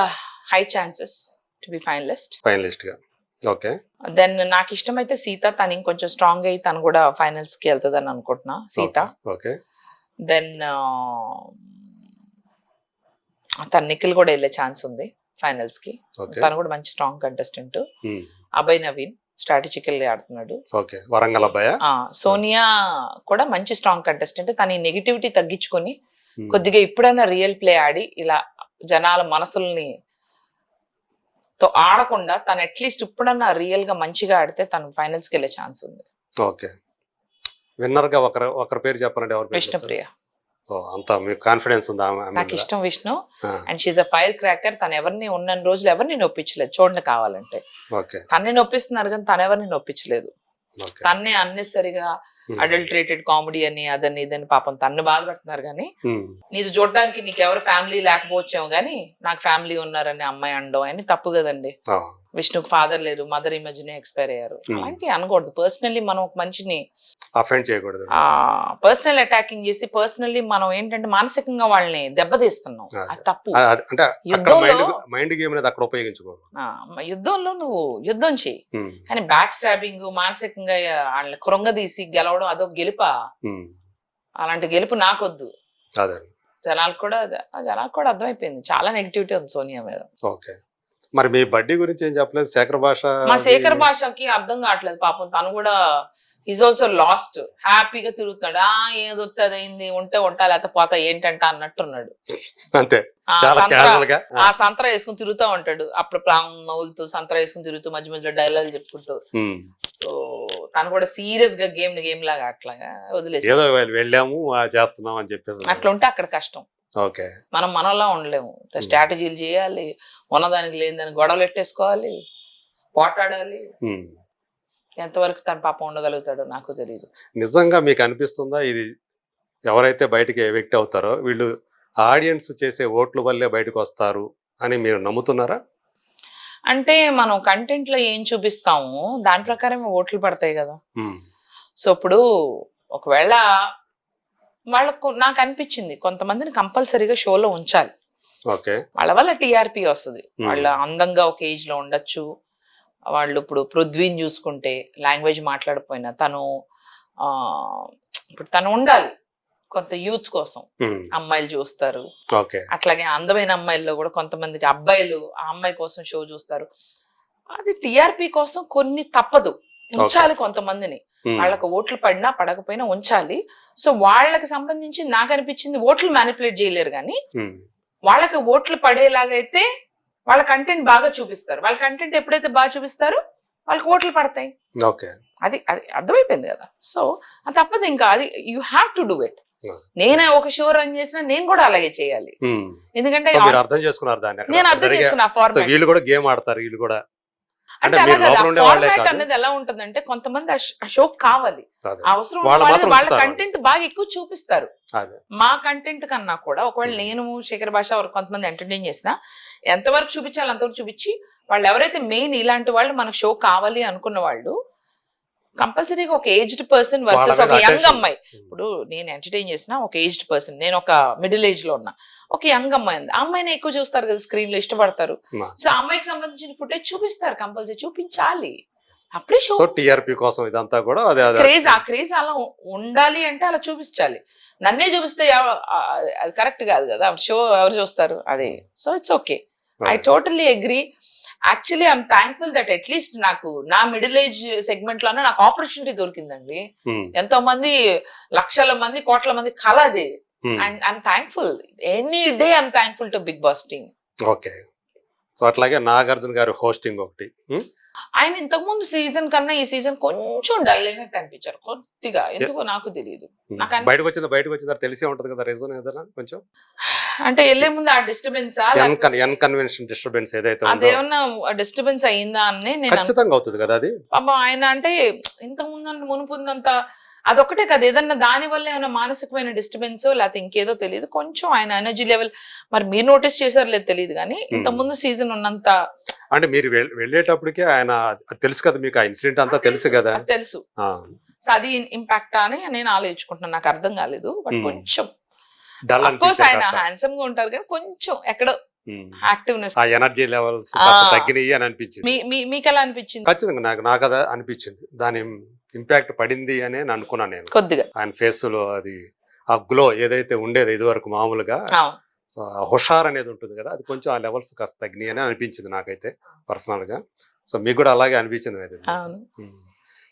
high chances to be finalist గా. ఓకే. దెన్ నాకు ఇష్టమైతే సీత, తను ఇంకొంచెం స్ట్రాంగ్ అయ్యి తను కూడా ఫైనల్స్ కి వెళ్తుందని అనుకుంటున్నా. సీత. ఓకే. దెన్ తను నిఖిల్ కూడా వెళ్ళే ఛాన్స్ ఉంది ఫైనల్స్ కి. తను కూడా మంచి strong contestant. Abhay Naveen strategical ఆడుతున్నాడు. వరంగల్ అబ్బాయి. సోనియా కూడా మంచి స్ట్రాంగ్ కంటెస్టెంట్. తన నెగిటివిటీ తగ్గించుకొని కొద్దిగా ఇప్పుడైనా రియల్ ప్లే ఆడి ఇలా జనాల మనసుల్ని తో ఆడకుండా తను అట్లీస్ట్ ఇప్పుడన్నా రియల్ గా మంచిగా ఆడితే తను ఫైనల్స్ కి వెళ్ళే ఛాన్స్ ఉంది. ఓకే. విన్నర్ గా ఒకరి పేరు చెప్పాలంటే ఎవరు? విష్ణుప్రియ. అంత మీకు కాన్ఫిడెన్స్ ఉందా? నాకు ఇష్టం Vishnu, and she a fire cracker. తను ఎవరిని ఉన్న రోజులు ఎవరిని నొప్పించలేదు. చూడండి కావాలంటే తన్నే నొప్పిస్తున్నారు కానీ తను ఎవరిని నొప్పించలేదు. తన్నే అన్నెసరిగా అడల్టరేటెడ్ కామెడీ అని అదని ఇదని పాపం తన్ను బాధ పెడుతున్నారు. కానీ నీది చూడడానికి నీకెవరు ఫ్యామిలీ లేకపోవచ్చేమో కానీ నాకు ఫ్యామిలీ ఉన్నారని అమ్మాయి అనడం అని తప్పు కదండి. విష్ణుకు ఫాదర్ లేరు, మదర్ ఈ మధ్యనే ఎక్స్పైర్ అయ్యారు. అలాంటివి అనకూడదు. పర్సనల్లీ మనం ఒక మనిషిని అఫెండ్ చేయకూడదు. పర్సనల్ అటాకింగ్ చేసి పర్సనల్లీ మనం ఏంటంటే మానసికంగా వాళ్ళని దెబ్బతీస్తున్నాం. అది తప్పు. అంటే యుద్ధంలో మైండ్ గేమ్ అనేది అక్కడ ఉపయోగించుకోవాలి. యుద్ధంలో నువ్వు యుద్ధం చెయ్యి, కానీ బ్యాక్ స్టాబింగ్, మానసికంగా వాళ్ళని కృంగదీసి గెలవడం అదొక గెలుప. అలాంటి గెలుపు నాకొద్దు. జనాలకు కూడా అర్థమైపోయింది. చాలా నెగిటివిటీ ఉంది సోనియా మీద. ఓకే, మరి మీ బడ్డీ గురించి ఏం చెప్పలేదు? శేఖర్ భాష, మా శేఖర్ భాషకి అర్థం కావట్లేదు పాపం. తను కూడా ఈజ్ ఆల్సో లాస్ట్. హ్యాపీగా తిరుగుతున్నాడు. ఏదో అయింది, ఉంటే ఉంటా లేకపోతే పోతా ఏంటంట అన్నట్టున్నాడు. అంతే, ఆ సంతరా వేసుకుని తిరుగుతూ ఉంటాడు. అప్పుడు నవ్వులుతూ సంతరా వేసుకుని తిరుగుతూ మధ్య మధ్యలో డైలాగ్ చెప్పుకుంటూ. సో తను కూడా సీరియస్ గా గేమ్ లాగా అట్లాగా వదిలేసి వెళ్ళాము చేస్తున్నాం అని చెప్పేసి అట్లా ఉంటే అక్కడ కష్టం. ఓకే, మనం మనలా ఉండలేము. స్ట్రాటజీలు చేయాలి, ఉన్నదానికి లేని గొడవలు ఎట్టేసుకోవాలి, పోటాడాలి. ఎంతవరకు తన పాపం ఉండగలుగుతాడో నాకు తెలియదు. నిజంగా మీకు అనిపిస్తుందా ఇది ఎవరైతే బయటికి ఎవిక్ట్ అవుతారో వీళ్ళు ఆడియన్స్ చేసే ఓట్ల వల్లే బయటకు వస్తారు అని మీరు నమ్ముతున్నారా? అంటే మనం కంటెంట్ లో ఏం చూపిస్తాము దాని ప్రకారం ఓట్లు పడతాయి కదా. సో ఇప్పుడు ఒకవేళ వాళ్ళకు నాకు అనిపించింది కొంతమందిని కంపల్సరీగా షోలో ఉంచాలి. వాళ్ళ వల్ల టీఆర్పీ వస్తుంది. వాళ్ళ అందంగా ఒక ఏజ్ లో ఉండొచ్చు. వాళ్ళు ఇప్పుడు పృథ్వీని చూసుకుంటే లాంగ్వేజ్ మాట్లాడకపోయినా ఇప్పుడు తను ఉండాలి కొంత యూత్ కోసం. అమ్మాయిలు చూస్తారు. అట్లాగే అందమైన అమ్మాయిల్లో కూడా కొంతమందికి అబ్బాయిలు ఆ అమ్మాయి కోసం షో చూస్తారు. అది టీఆర్పీ కోసం కొన్ని తప్పదు, ఉంచాలి కొంతమందిని. వాళ్ళకి ఓట్లు పడినా పడకపోయినా ఉంచాలి. సో వాళ్ళకి సంబంధించి నాకు అనిపించింది ఓట్లు మ్యానిపులేట్ చేయలేరు, కానీ వాళ్ళకి ఓట్లు పడేలాగైతే వాళ్ళ కంటెంట్ బాగా చూపిస్తారు. వాళ్ళ కంటెంట్ ఎప్పుడైతే బాగా చూపిస్తారో వాళ్ళకి ఓట్లు పడతాయి. అది అర్థమైపోయింది కదా. సో అది తప్పదు. ఇంకా అది you have to do it. నేనే ఒక షో రన్ చేసినా నేను కూడా అలాగే చేయాలి. ఎందుకంటే నేను అర్థం చేసుకున్నా ఫార్మాట్. వీళ్ళు కూడా గేమ్ ఆడతారు. వీళ్ళు కూడా అంటే ఫార్మాట్ అనేది ఎలా ఉంటదంటే కొంతమంది ఆ షో కావాలి, అవసరం వాళ్ళ కంటెంట్ బాగా ఎక్కువ చూపిస్తారు. మా కంటెంట్ కన్నా కూడా ఒకవేళ నేను శేఖర్ భాష కొంతమంది ఎంటర్టైన్ చేసినా ఎంతవరకు చూపించాలి అంతవరకు చూపించి వాళ్ళు ఎవరైతే మెయిన్ ఇలాంటి వాళ్ళు మనకు షో కావాలి అనుకున్న వాళ్ళు కంపల్సరీగా ఒక ఏజ్డ్ పర్సన్ వర్సెస్ ఒక యంగ్ అమ్మాయి. ఇప్పుడు నేను ఎంటర్టైన్ చేసిన ఒక ఏజ్డ్ పర్సన్, నేను ఒక మిడిల్ ఏజ్ లో ఉన్నా, ఒక యంగ్ అమ్మాయి ఉంది. ఆ అమ్మాయిని ఎక్కువ చూస్తారు కదా, స్క్రీన్ లో ఇష్టపడతారు. సో ఆ అమ్మాయికి సంబంధించిన ఫుటేజ్ చూపిస్తారు, కంపల్సరీ చూపించాలి. అప్పుడే షో టీఆర్పీ కోసం ఇదంతా కూడా క్రేజ్. ఆ క్రేజ్ అలా ఉండాలి అంటే అలా చూపించాలి. నన్నే చూపిస్తే అది కరెక్ట్ కాదు కదా, షో ఎవరు చూస్తారు అది. So it's okay, I totally agree. Actually I'm thankful that at least నాకు నా మిడిల్ ఏజ్ సెగ్మెంట్ లోనే నాకు ఆపర్చునిటీ దొరికిందండి. ఎంతో మంది లక్షల మంది కోట్ల మంది కళ అది. And I'm thankful. Any day I'm thankful to big boss team. Okay, so అట్లాగే నాగార్జున గారు హోస్టింగ్ ఒకటి. ఆయన ఇంతకు ముందు సీజన్ కన్నా ఈ సీజన్ కొంచెం డల్ అయినట్టు అనిపించారు కొద్దిగా, ఎందుకో నాకు తెలియదు. బయటకు వచ్చిందా తెలిసే ఉంటది కదా రీజన్ ఏదైనా కొంచెం. అంటే వెళ్లే ముందు ఆ డిస్టర్బెన్స్ అన్కన్వెన్షన్ డిస్టర్బెన్స్ ఏదైతే అదేమన్నా డిస్టర్బెన్స్ అయిందా అని నేను ఖచ్చితంగా అవుతుంది కదా అది. పాపం ఆయన అంటే ఇంతకు ముందు మునుపుందంత అదొకటే కదా, ఏదన్నా దాని వల్ల ఏమైనా మానసికమైన డిస్టర్బెన్స్ లేకపోతే ఇంకేదో తెలియదు. కొంచెం ఆయన ఎనర్జీ లెవెల్ మరి మీరు నోటీస్ చేశారు లేదు తెలియదు, కానీ ఇంతకు ముందు సీజన్ ఉన్నంత అంటే మీరు వెళ్ళేటప్పటికే ఆయన తెలుసు కదా మీకు, ఆ ఇన్సిడెంట్ అంతా తెలుసు కదా. తెలుసు. సో అది ఇంపాక్ట్ అని నేను ఆలోచించుకుంటున్నాను, నాకు అర్థం కాలేదు. బట్ కొంచెం అఫ్కోర్స్ ఆయన హ్యాండ్సమ్ గా ఉంటారు కానీ కొంచెం ఎక్కడో యాక్టివ్నెస్, ఆ ఎనర్జీ లెవెల్స్ తగ్గినాయి అని అనిపించింది. మీకు ఎలా అనిపించింది? ఖచ్చితంగా నాకు అదే అనిపించింది. దాని ఇంపాక్ట్ పడింది అని అనుకున్నాను నేను కొద్దిగా. ఆయన ఫేస్ లో అది ఆ గ్లో ఏదైతే ఉండేది ఇది వరకు మామూలుగా, సో హుషార్ అనేది ఉంటుంది కదా, అది కొంచెం ఆ లెవెల్స్ కాస్త తగ్గినాయి అని అనిపించింది నాకైతే పర్సనల్ గా. సో మీకు కూడా అలాగే అనిపించింది అయితే.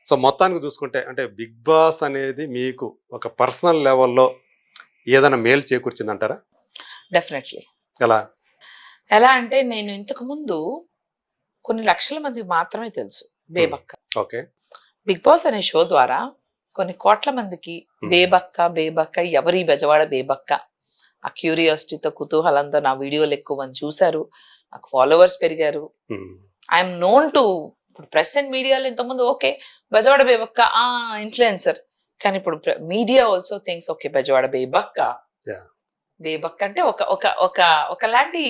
సో మొత్తానికి చూసుకుంటే అంటే బిగ్ బాస్ అనేది మీకు ఒక పర్సనల్ లెవెల్లో ఏదైనా మేలు చేకూర్చింది అంటారా? డెఫినెట్లీ. ఎలా అంటే నేను ఇంతకు ముందు కొన్ని లక్షల మంది మాత్రమే తెలుసు బేబక్క. ఓకే. బిగ్ బాస్ అనే షో ద్వారా కొన్ని కోట్ల మందికి బేబక్క ఎవరి బెజవాడ బేబక్క ఆ క్యూరియాసిటీతో కుతూహలంతో నా వీడియోలు ఎక్కువ మంది చూశారు, నాకు ఫాలోవర్స్ పెరిగారు. ఐఎమ్ నోన్ టు ఇప్పుడు ప్రెస్ అండ్ మీడియాలో ఇంతకుముందు ఓకే బెజవాడ బేబక్క ఇన్ఫ్లుయెన్సర్, కానీ ఇప్పుడు media also thinks okay Bezawada Bebakka అంటే ఒకలాంటి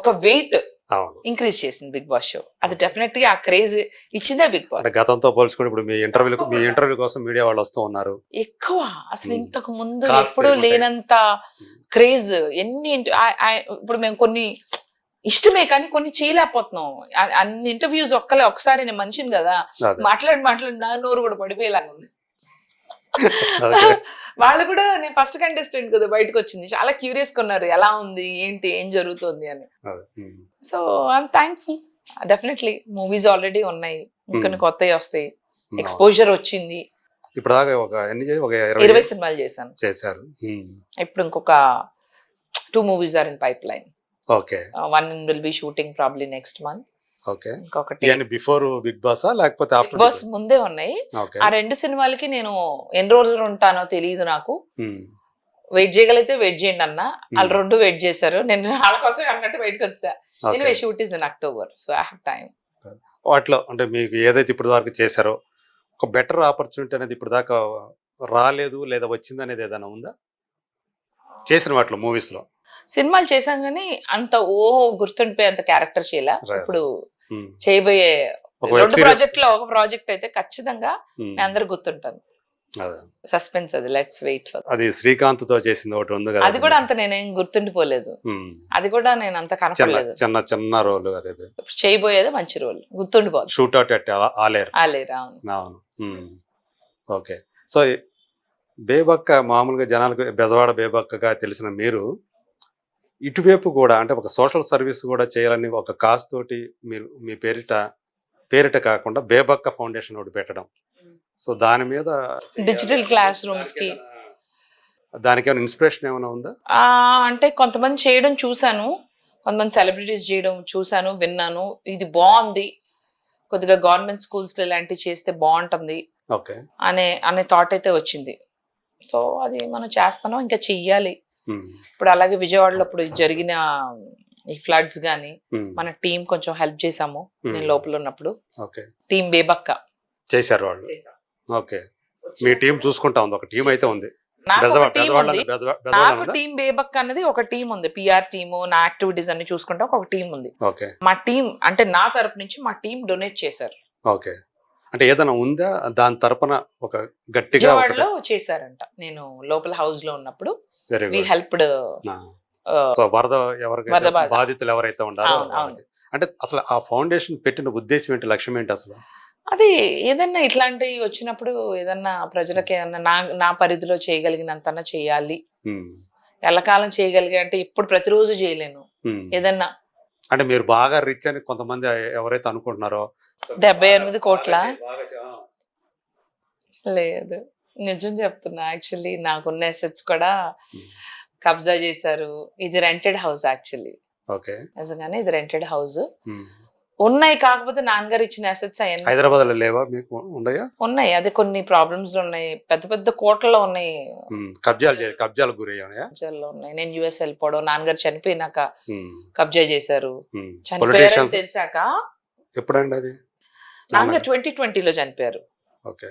ఒక వెయిట్ అవును. ఇంక్రీజ్ చేసింది బిగ్ బాస్ షో. అది డెఫినెట్ గా ఆ క్రేజ్ ఇచ్చిందే బిగ్ బాస్. అంటే గతంతో పోల్చుకుంటే ఇప్పుడు మీ ఇంటర్వ్యూ కోసం మీడియా వాళ్ళు వస్తూ ఉన్నారు. ఎక్కువ అసలు ఉమ్. ఇంతకు ముందు Calls ఎప్పుడూ పెరుగుంటాయి. లేనంత క్రేజ్. ఎన్ని ఇప్పుడు మేము కొన్ని ఇష్టమే కానీ కొన్ని చేయలేకపోతున్నాం. అన్ని ఇంటర్వ్యూస్ ఒకసారి నేను మనిషిని కదా, అదే. మాట్లాడి నా నోరు కూడా పడిపోయేలాగా ఉంది. ఓకే. వాళ్ళు కూడా నేను ఫస్ట్ కంటెస్టెంట్ కదా బయటకు వచ్చింది, చాలా క్యూరియస్ గా ఉన్నారు ఎలా ఉంది ఏంటి ఏం జరుగుతుంది అని. అదే. So I'm thankful. Definitely movies already ఉన్నాయి, ఇంకొన్ని కొత్తవి వస్తాయి, ఎక్స్పోజర్ వచ్చింది. ఇప్పుడు దాకా ఒక 20 సినిమాలు చేశాను. చేశారు. ఇప్పుడు ఇంకొక 2 movies are in pipeline. Okay. One will be shooting probably next month. Okay. ఇంకొకటి ఇవన్నీ బిఫోర్ బిగ్ బాస్ లేకపోతే బిగ్ ఆఫ్టర్ బాస్ ముందే ఉన్నాయి. ఓకే. ఆ 2 సినిమాలకి నేను ఎన్ని రోజులు ఉంటానో తెలియదు నాకు. ఉమ్. వెయిట్ చేయగలిగితే వెయిట్ చేయండి అన్న. వాళ్ళు 2 వెయిట్ చేశారు, నేను వాళ్ళ కోసం అన్నట్టు బయటకు వచ్చా. Okay. Anyway shoot is in October, so I have time. వాటిలో అంటే మీకు ఏదైతే ఇప్పుడు దాకా చేశారో ఒక బెటర్ ఆపర్చునిటీ అనేది ఇప్పుడు దాకా రాలేదు లేదా వచ్చింది అనేది ఏదైనా ఉందా చేసిన వాటిలో మూవీస్ లో? సినిమాలు చేశాం కానీ అంత గుర్తుండిపోయే అంత క్యారెక్టర్ చేయలే. Right. ఇప్పుడు ఉమ్. చేయబోయే ఒక web 2 series- ప్రాజెక్ట్ లో ఒక ప్రాజెక్ట్ అయితే ఖచ్చితంగా ఉమ్. నేను అందరు గుర్తుంటాను. అదే. సస్పెన్స్ అది, లెట్స్ వెయిట్ ఫర్. అది శ్రీకాంత్ తో చేసింది ఒకటి ఉంది కదా, అది కూడా అంత నేనేం గుర్తుండిపోలేదు, ఉమ్. అది కూడా నేను అంత చిన్న కనపడలేదు. చిన్న చిన్న రోల్ అదే ఇప్పుడు చేయబోయేది మంచి రోల్, గుర్తుండిపోదు. Shoot out at Aleru. ఆలేరా అవును. అవును. ఓకే. సో బేబక్క మామూలుగా జనాలకు బెజవాడ బేబక్కగా తెలిసిన మీరు ఇటువైపు కూడా అంటే ఒక సోషల్ సర్వీస్ కూడా చేయాలని ఒక కాజ్ తోటి మీరు మీ పేరిట కాకుండా బేబక్క ఫౌండేషన్ ఒకటి పెట్టడం, సో దాని మీద డిజిటల్ క్లాస్ రూమ్స్ కి దానికి ఏమైనా ఇన్స్పిరేషన్ ఏమైనా ఉందా? అంటే కొంతమంది చేయడం చూశాను, కొంతమంది సెలబ్రిటీస్ చేయడం చూశాను, విన్నాను. ఇది బాగుంది, కొద్దిగా గవర్నమెంట్ స్కూల్స్ లో ఇలాంటివి చేస్తే బాగుంటుంది ఓకే. అనే థాట్ అయితే వచ్చింది. సో అది మనం చేస్తున్నాం, ఇంకా చెయ్యాలి. ఉమ్. ఇప్పుడు అలాగే విజయవాడలో ఇప్పుడు జరిగిన ఈ ఫ్లడ్స్ గానీ ఉమ్. మన టీం కొంచెం హెల్ప్ చేసాము. నేను లోపల ఉన్నప్పుడు ఓకే. టీం బేబక్క చేశారు వాళ్ళు. ఓకే. మీ టీం చూసుకుంటా ఉంది, ఒక టీం అయితే ఉంది. నాకు ఒక టీం ఉంది, నాకు ఉందా? టీం బేబక్ అనేది ఒక టీం ఉంది. పిఆర్ టీము, నా యాక్టివిటీస్ అన్ని చూసుకుంటా ఒక టీం ఉంది. ఓకే. మా టీం అంటే నా తరపు నుంచి మా టీం డొనేట్ చేశారు. ఓకే. అంటే ఏదైనా ఉందా దాని తరపున ఒక గట్టిగా? విజయవాడలో చేశారంట, నేను లోపల హౌస్ లో ఉన్నప్పుడు very we good. Helped. So వరద ఎవరికైతే వరద బాధ. బాధితులు ఎవరైతే ఉన్నారో అవును, అవును. వాళ్ళకి. అంటే అసలు ఆ ఫౌండేషన్ పెట్టిన ఉద్దేశం ఏంటి, లక్ష్యం ఏంటి అసలు? అది ఏదన్నా ఇట్లాంటివి వచ్చినప్పుడు ఏదన్నా ప్రజలకి ఏదన్నా నా పరిధిలో చేయగలిగినంత చేయాలి. ఉమ్. ఎల్లకాలం చేయగలిగే అంటే ఇప్పుడు ప్రతిరోజు చేయలేను, ఉమ్. ఏదన్నా. అంటే మీరు బాగా రిచ్ అని కొంతమంది ఎవరైతే అనుకుంటున్నారో 78 కోట్ల బాగా చే- ఆ. లేదు, నిజం చెప్తున్నా. యాక్చువల్లీ నాకున్న అసెట్స్ కూడా కబ్జా చేశారు. ఇది రెంటెడ్ హౌస్ యాక్చువల్లీ, ఓకే. నిజంగానే ఇది రెంటెడ్ హౌస్. ఉమ్. ఉన్నాయి, కాకపోతే నాన్నగారు ఇచ్చిన అసెట్స్ అవన్నీ హైదరాబాద్ లో లేవా మీకు, ఉండయా? ఉన్నాయి. అదే కొన్ని ప్రాబ్లమ్స్ లో ఉన్నాయి, పెద్ద పెద్ద కోట్లలో ఉన్నాయి, ఉమ్. కబ్జాలకు గురయ్యాయా? కబ్జాల్లో ఉన్నాయి. నేను యుఎస్ వెళ్ళిపోవడం, నాన్నగారు చనిపోయినాక ఉమ్. కబ్జా చేశారు. ఉమ్. చనిపోయారని Politicians- తెలిసాక, ఎప్పుడండి అది? నాన్నగారు 2020లో చనిపోయారు. ఓకే.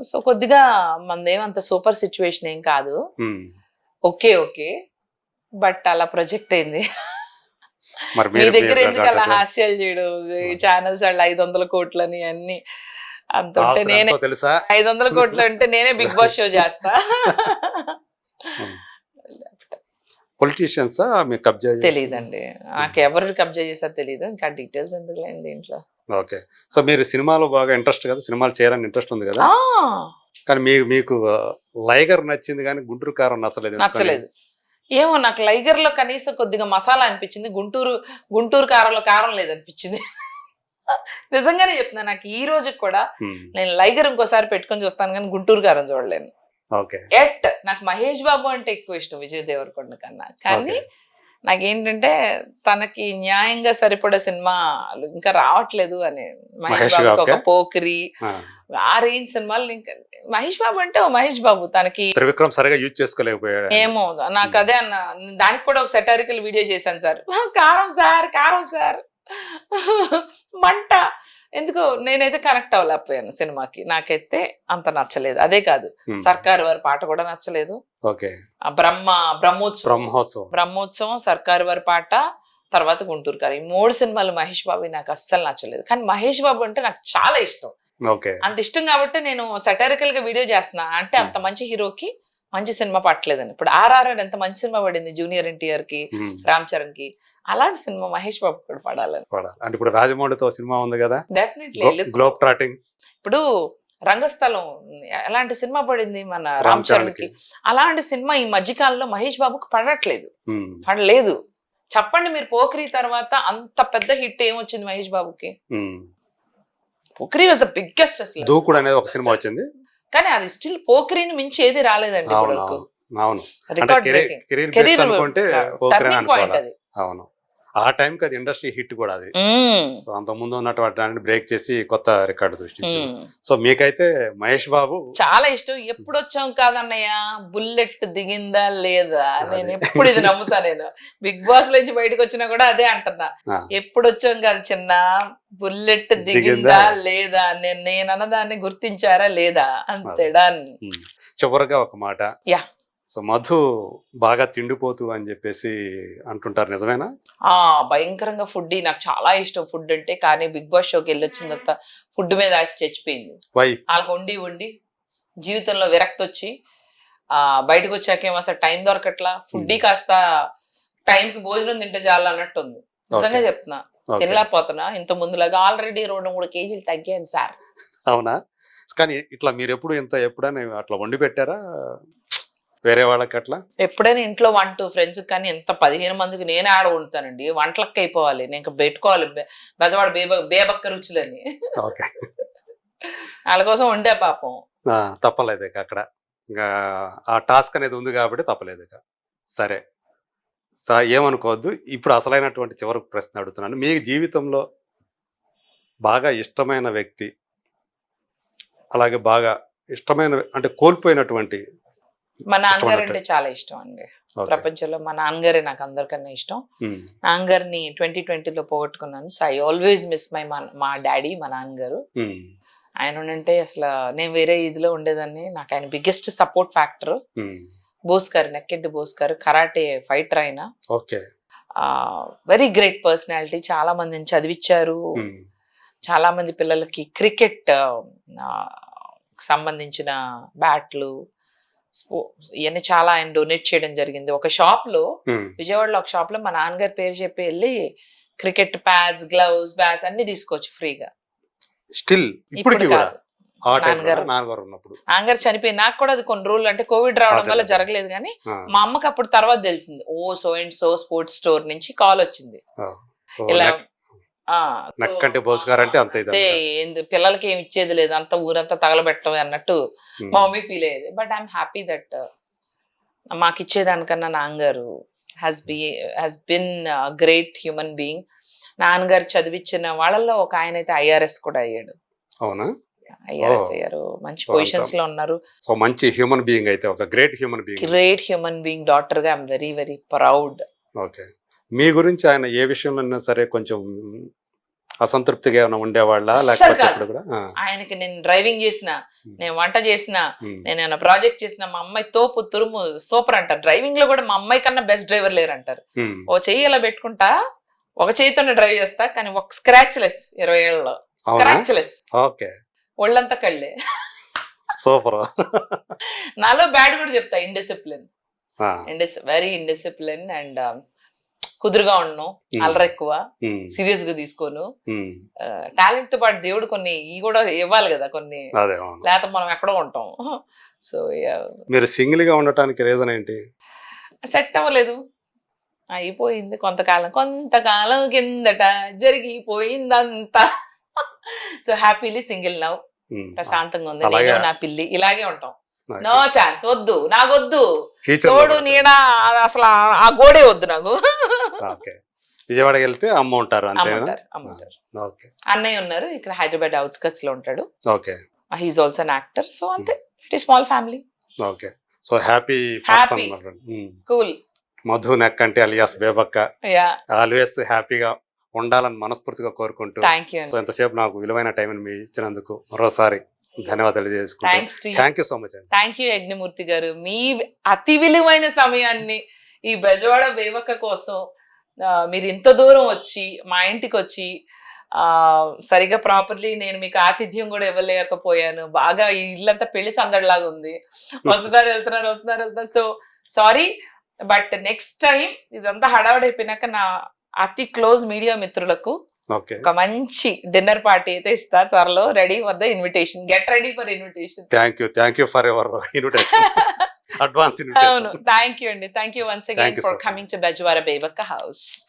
సో కొద్దిగా మనదేం అంత సూపర్ సిచ్యువేషన్ ఏం కాదు. ఉమ్. ఓకే బట్ అలా ప్రొజెక్ట్ అయింది. మరి మీ మీరు దగ్గర ఎందుకు అలా మీరు హాస్యాలు చేయడం, ఛానల్స్ వాళ్ళు 500 కోట్లని అన్ని అంత ఉంటే ఆస్తులు నేనే ఎంతో తెలుసా? 500 కోట్లు అంటే నేనే బిగ్ బాస్ షో చేస్తా. పొలిటీషియన్స్ మీకు కబ్జా చేసి- తెలీదండి నాకు, ఎవరు కబ్జా చేశారో తెలీదు. ఇంకా డీటెయిల్స్ ఎందుకు లేండి దీంట్లో. ఓకే. సో మీరు సినిమాలో బాగా ఇంట్రెస్ట్ కదా, సినిమాలు చేయాలని ఇంట్రెస్ట్ ఉంది కదా, కానీ మీకు లైగర్ నచ్చింది కానీ గుంటూరు కారం నచ్చలేదు. నచ్చలేదు. ఏమో నాకు లైగర్ లో కనీసం కొద్దిగా మసాలా అనిపించింది, గుంటూరు కారంలో కారం లేదనిపించింది. నిజంగానే చెప్తున్నా, నాకు ఈ రోజుకి కూడా నేను లైగర్ ఇంకోసారి పెట్టుకొని చూస్తాను కానీ గుంటూరు కారం చూడలేను. ఓకే. నాకు మహేష్ బాబు అంటే ఎక్కువ ఇష్టం విజయ్ దేవరకొండ కన్నా. కానీ నాకేంటంటే తనకి న్యాయంగా సరిపడే సినిమాలు ఇంకా రావట్లేదు అని. మహేష్ బాబు ఒక పోకిరి, ఆ రేంజ్ సినిమాలు ఇంకా. మహేష్ బాబు అంటే మహేష్ బాబు, తనకి త్రివిక్రమ్ సరిగా యూజ్ చేసుకోలేకపోయాడు. ఏమో నాకు అదే అన్న. దానికి కూడా ఒక సెటారికల్ వీడియో చేశాను సార్, కారం సార్ మంట. ఎందుకో నేనైతే కనెక్ట్ అవ్వలేకపోయాను సినిమాకి, నాకైతే అంత నచ్చలేదు. అదే కాదు, సర్కారు వారి పాట కూడా నచ్చలేదు. ఓకే. బ్రహ్మోత్సవం సర్కారు వారి పాట తర్వాత గుంటూరు కారం. ఈ 3 సినిమాలు మహేష్ బాబు నాకు అస్సలు నచ్చలేదు. కానీ మహేష్ బాబు అంటే నాకు చాలా ఇష్టం. ఓకే. అంత ఇష్టం కాబట్టి నేను satirical గా వీడియో చేస్తున్నా. అంటే అంత మంచి హీరోకి మంచి సినిమా పట్టలేదని. ఇప్పుడు ఆర్ఆర్ఆర్ ఎంత మంచి సినిమా పడింది జూనియర్ ఎన్టీఆర్ కి, రామ్ చరణ్ కి. అలాంటి సినిమా మహేష్ బాబు కూడా పడాలని. అంటే ఇప్పుడు రాజమౌళితో సినిమా ఉంది కదా, డెఫినెట్లీ. Globe trotting. ఇప్పుడు రంగస్థలం ఎలాంటి సినిమా పడింది మన రామ్ చరణ్ కి. అలాంటి సినిమా ఈ మధ్యకాలంలో మహేష్ బాబుకి పడలేదు. చెప్పండి మీరు. పోఖ్రీ తర్వాత అంత పెద్ద హిట్ ఏమొచ్చింది మహేష్ బాబుకి? పోఖ్రీ వాజ్ ద బిగ్గెస్ట్ అసలు. దూకుడు అనేది ఒక సినిమా వచ్చింది, కానీ అది స్టిల్ పోఖ్రీని మించి ఏది రాలేదండి ఇప్పటివరకు. అవును. Record breaking career turning point అది. అవును, ఆ టైంకి అది ఇండస్ట్రీ హిట్ కూడా అది. సో అంత ముందు ఉన్నటువంటి బ్రేక్ చేసి కొత్త రికార్డు సృష్టించింది. సో మీకైతే మహేష్ బాబు చాలా ఇష్టం. ఎప్పుడు వచ్చాం కాదన్నయ్య, బుల్లెట్ దిగిందా లేదా, నేను ఎప్పుడు ఇది నమ్ముతా. నేను బిగ్ బాస్ నుంచి బయటకు వచ్చినా కూడా అదే అంటున్నా, ఎప్పుడు వచ్చాం కాదు చిన్న, బుల్లెట్ దిగిందా లేదా, నేను అన్నదాన్ని గుర్తించారా లేదా, అంతేడా. చివరిగా ఒక మాట. యా. సో మధు బాగా తిండిపోతూ అని చెప్పేసి అంటుంటారు, నిజమేనా? భయంకరంగా ఫుడ్, నాకు చాలా ఇష్టం ఫుడ్ అంటే. కానీ బిగ్ బాస్ షోకి వెళ్ళి వచ్చిన తర్వాత ఫుడ్ మీద ఆశ చచ్చిపోయింది. వాళ్ళకి వండి జీవితంలో విరక్తి వచ్చి బయటకు వచ్చాకేమో అసలు టైం దొరకట్లా. ఫుడ్డీ కాస్త టైంకి భోజనం తింటే చాలు అన్నట్టు ఉంది. నిజంగా చెప్తున్నా, తినలేకపోతున్నా ఇంత ముందులాగా. ఆల్రెడీ 2-3 కేజీలు తగ్గాను సార్. అవునా? కానీ ఇట్లా మీరు ఎప్పుడైనా అట్లా వండి పెట్టారా వేరే వాళ్ళకి? అట్లా ఎప్పుడైనా ఇంట్లో 1-2 ఫ్రెండ్స్, కానీ ఎంత 15 మందికి నేనే ఆడ ఉంటానండి. వంటలకి అయిపోవాలి, నేను పెట్టుకోవాలి బెజవాడ బేబక్క రుచులని. వాళ్ళ కోసం ఉండే పాపం తప్పలేదు అక్కడ. ఇంకా ఆ టాస్క్ అనేది ఉంది కాబట్టి తప్పలేదు. సరే ఏమనుకోవద్దు. ఇప్పుడు అసలైనటువంటి చివరి ప్రశ్న అడుగుతున్నాను. మీ జీవితంలో బాగా ఇష్టమైన వ్యక్తి, అలాగే బాగా ఇష్టమైన అంటే కోల్పోయినటువంటి. మా నాన్నగారు అంటే చాలా ఇష్టం అండి. ప్రపంచంలో మా నాన్నగారే నాకు అందరికన్నా ఇష్టం. నాన్నగారిని 2020లో పోగొట్టుకున్నాను. సో ఐ ఆల్వేస్ మిస్ మా డాడీ, మా నాన్నగారు. ఆయన అంటే అసలు నేను వేరే ఇదిలో ఉండేదాన్ని. నాకు ఆయన బిగ్గెస్ట్ సపోర్ట్ ఫ్యాక్టర్. బోస్ గారు, నెక్కెడ్డి బోస్ గారు, కరాటే ఫైటర్ ఆయన. Very great personality. చాలా మందిని చదివించారు. చాలా మంది పిల్లలకి క్రికెట్ సంబంధించిన బ్యాట్లు ఇవన్నీ చాలా ఆయన డొనేట్ చేయడం జరిగింది. ఒక షాప్ లో, విజయవాడలో ఒక షాప్ లో మా నాన్నగారి పేరు చెప్పి వెళ్ళి క్రికెట్ ప్యాడ్స్, గ్లౌస్, బ్యాట్స్ అన్ని తీసుకోవచ్చు ఫ్రీగా. స్టిల్ ఇప్పుడు కాదు, నాన్నగారు చనిపోయి నాకు కూడా అది కొన్ని రోజులు, అంటే కోవిడ్ రావడం వల్ల జరగలేదు. కానీ మా అమ్మకి అప్పుడు తర్వాత తెలిసింది, so and so sports store నుంచి కాల్ వచ్చింది, ఇలా పిల్లలకి ఏమి ఇచ్చేది లేదు, అంత ఊరంతా తగలబెట్టమే అన్నట్టు మా మమ్మీ ఫీల్ అయ్యేది. బట్ ఐఎమ్ హ్యాపీ దట్ మాకు ఇచ్చేదానికన్నా నాన్నగారు has been great human being. నాన్నగారు చదివించిన వాళ్ళల్లో ఒక ఆయన అయితే ఐఆర్ఎస్ కూడా అయ్యాడు. అవునా? ఐఆర్ఎస్ అయ్యారు, మంచి పొజిషన్స్ లో ఉన్నారు. మంచి హ్యూమన్ బీయింగ్ అయితే, ఒక గ్రేట్ హ్యూమన్ బీయింగ్ డాటర్ గా I'm very very proud. Okay. మీ గురించి ఆయన ఏ విషయంలో సరే కొంచెం అసంతృప్తిగా ఏమైనా ఉండేవాళ్ళ? ఆయనకి నేను డ్రైవింగ్ చేసిన, నేను వంట చేసిన, నేను ప్రాజెక్ట్ చేసిన, మా అమ్మాయి తోపు తురుము సూపర్ అంటారు. డ్రైవింగ్ లో కూడా మా అమ్మాయి కన్నా బెస్ట్ డ్రైవర్ లేరు అంటారు. ఓ చెయ్యి ఇలా పెట్టుకుంటా, ఒక చేతితోనే డ్రైవ్ చేస్తా, కానీ ఒక స్క్రాచ్ లెస్ 20 ఏళ్ళలో స్క్రాచ్ లెస్. ఒళ్ళంతా కళ్ళే. సూపర్. నాలో బ్యాడ్ కూడా చెప్తా, ఇండిసిప్లిన్, వెరీ ఇండిసిప్లిన్ అండ్ కుదురుగా ఉండను, అల్లరి ఎక్కువ, సీరియస్ గా తీసుకోను. టాలెంట్ తో పాటు దేవుడు కొన్ని కూడా ఇవ్వాలి కదా కొన్ని, లేకపోతే మనం ఎక్కడో ఉంటాం. సో మీరు సింగిల్ గా ఉండటానికి రీజన్ ఏంటి? సెట్ అవ్వలేదు, అయిపోయింది. కొంతకాలం కిందట జరిగిపోయిందంతా. సో హ్యాపీలీ సింగిల్ నౌ, ప్రశాంతంగా ఉంది. నేను నా పిల్లి ఇలాగే ఉంటాం. నో ఛాన్స్, వద్దు, నాకొద్దు తోడు నీడ, అసలు ఆ గోడే వద్దు నాకు. విజయవాడకి వెళ్తే అమ్మ ఉంటారు, అన్నయ్య ఉన్నారు ఇక్కడ హైదరాబాద్ అవుట్స్కట్స్ లో ఉంటాడు. He's also an actor. So అంతే, it is small family. Okay. So happy cool. Madhu Nekkanti alias Bebakka always హ్యాపీగా ఉండాలని మనస్ఫూర్తిగా కోరుకుంటూ, సో ఎంతసేపు నాకు విలువైన టైం మీ ఇచ్చినందుకు మరోసారి ధన్యవాదాలు చేసుకుంటాను. థ్యాంక్ యూ సో మచ్ అండి. థ్యాంక్ యూ యజ్ఞమూర్తి గారు, మీ అతి విలువైన సమయాన్ని ఈ బెజవాడ బేబక్క కోసం మీరు ఇంత దూరం వచ్చి మా ఇంటికి వచ్చి సరిగా ప్రాపర్లీ నేను మీకు ఆతిథ్యం కూడా ఇవ్వలేకపోయాను. బాగా ఈ ఇల్లంతా పెళ్లి సందడిలాగా ఉంది. వస్తున్నారు. So sorry, but next time ఇదంతా హడావుడి అయిపోయినాక నా అతి క్లోజ్ మీడియా మిత్రులకు ఓకే, ఒక మంచి డిన్నర్ పార్టీ అయితే ఇస్తా త్వరలో. Ready for the invitation, get ready for invitation. Thank you for your invitation, advance అవును, ఇన్విటేషన్. థ్యాంక్ యూ అండి. Thank you once Thank again you, for sir. Coming to Bezawada Bebakka house.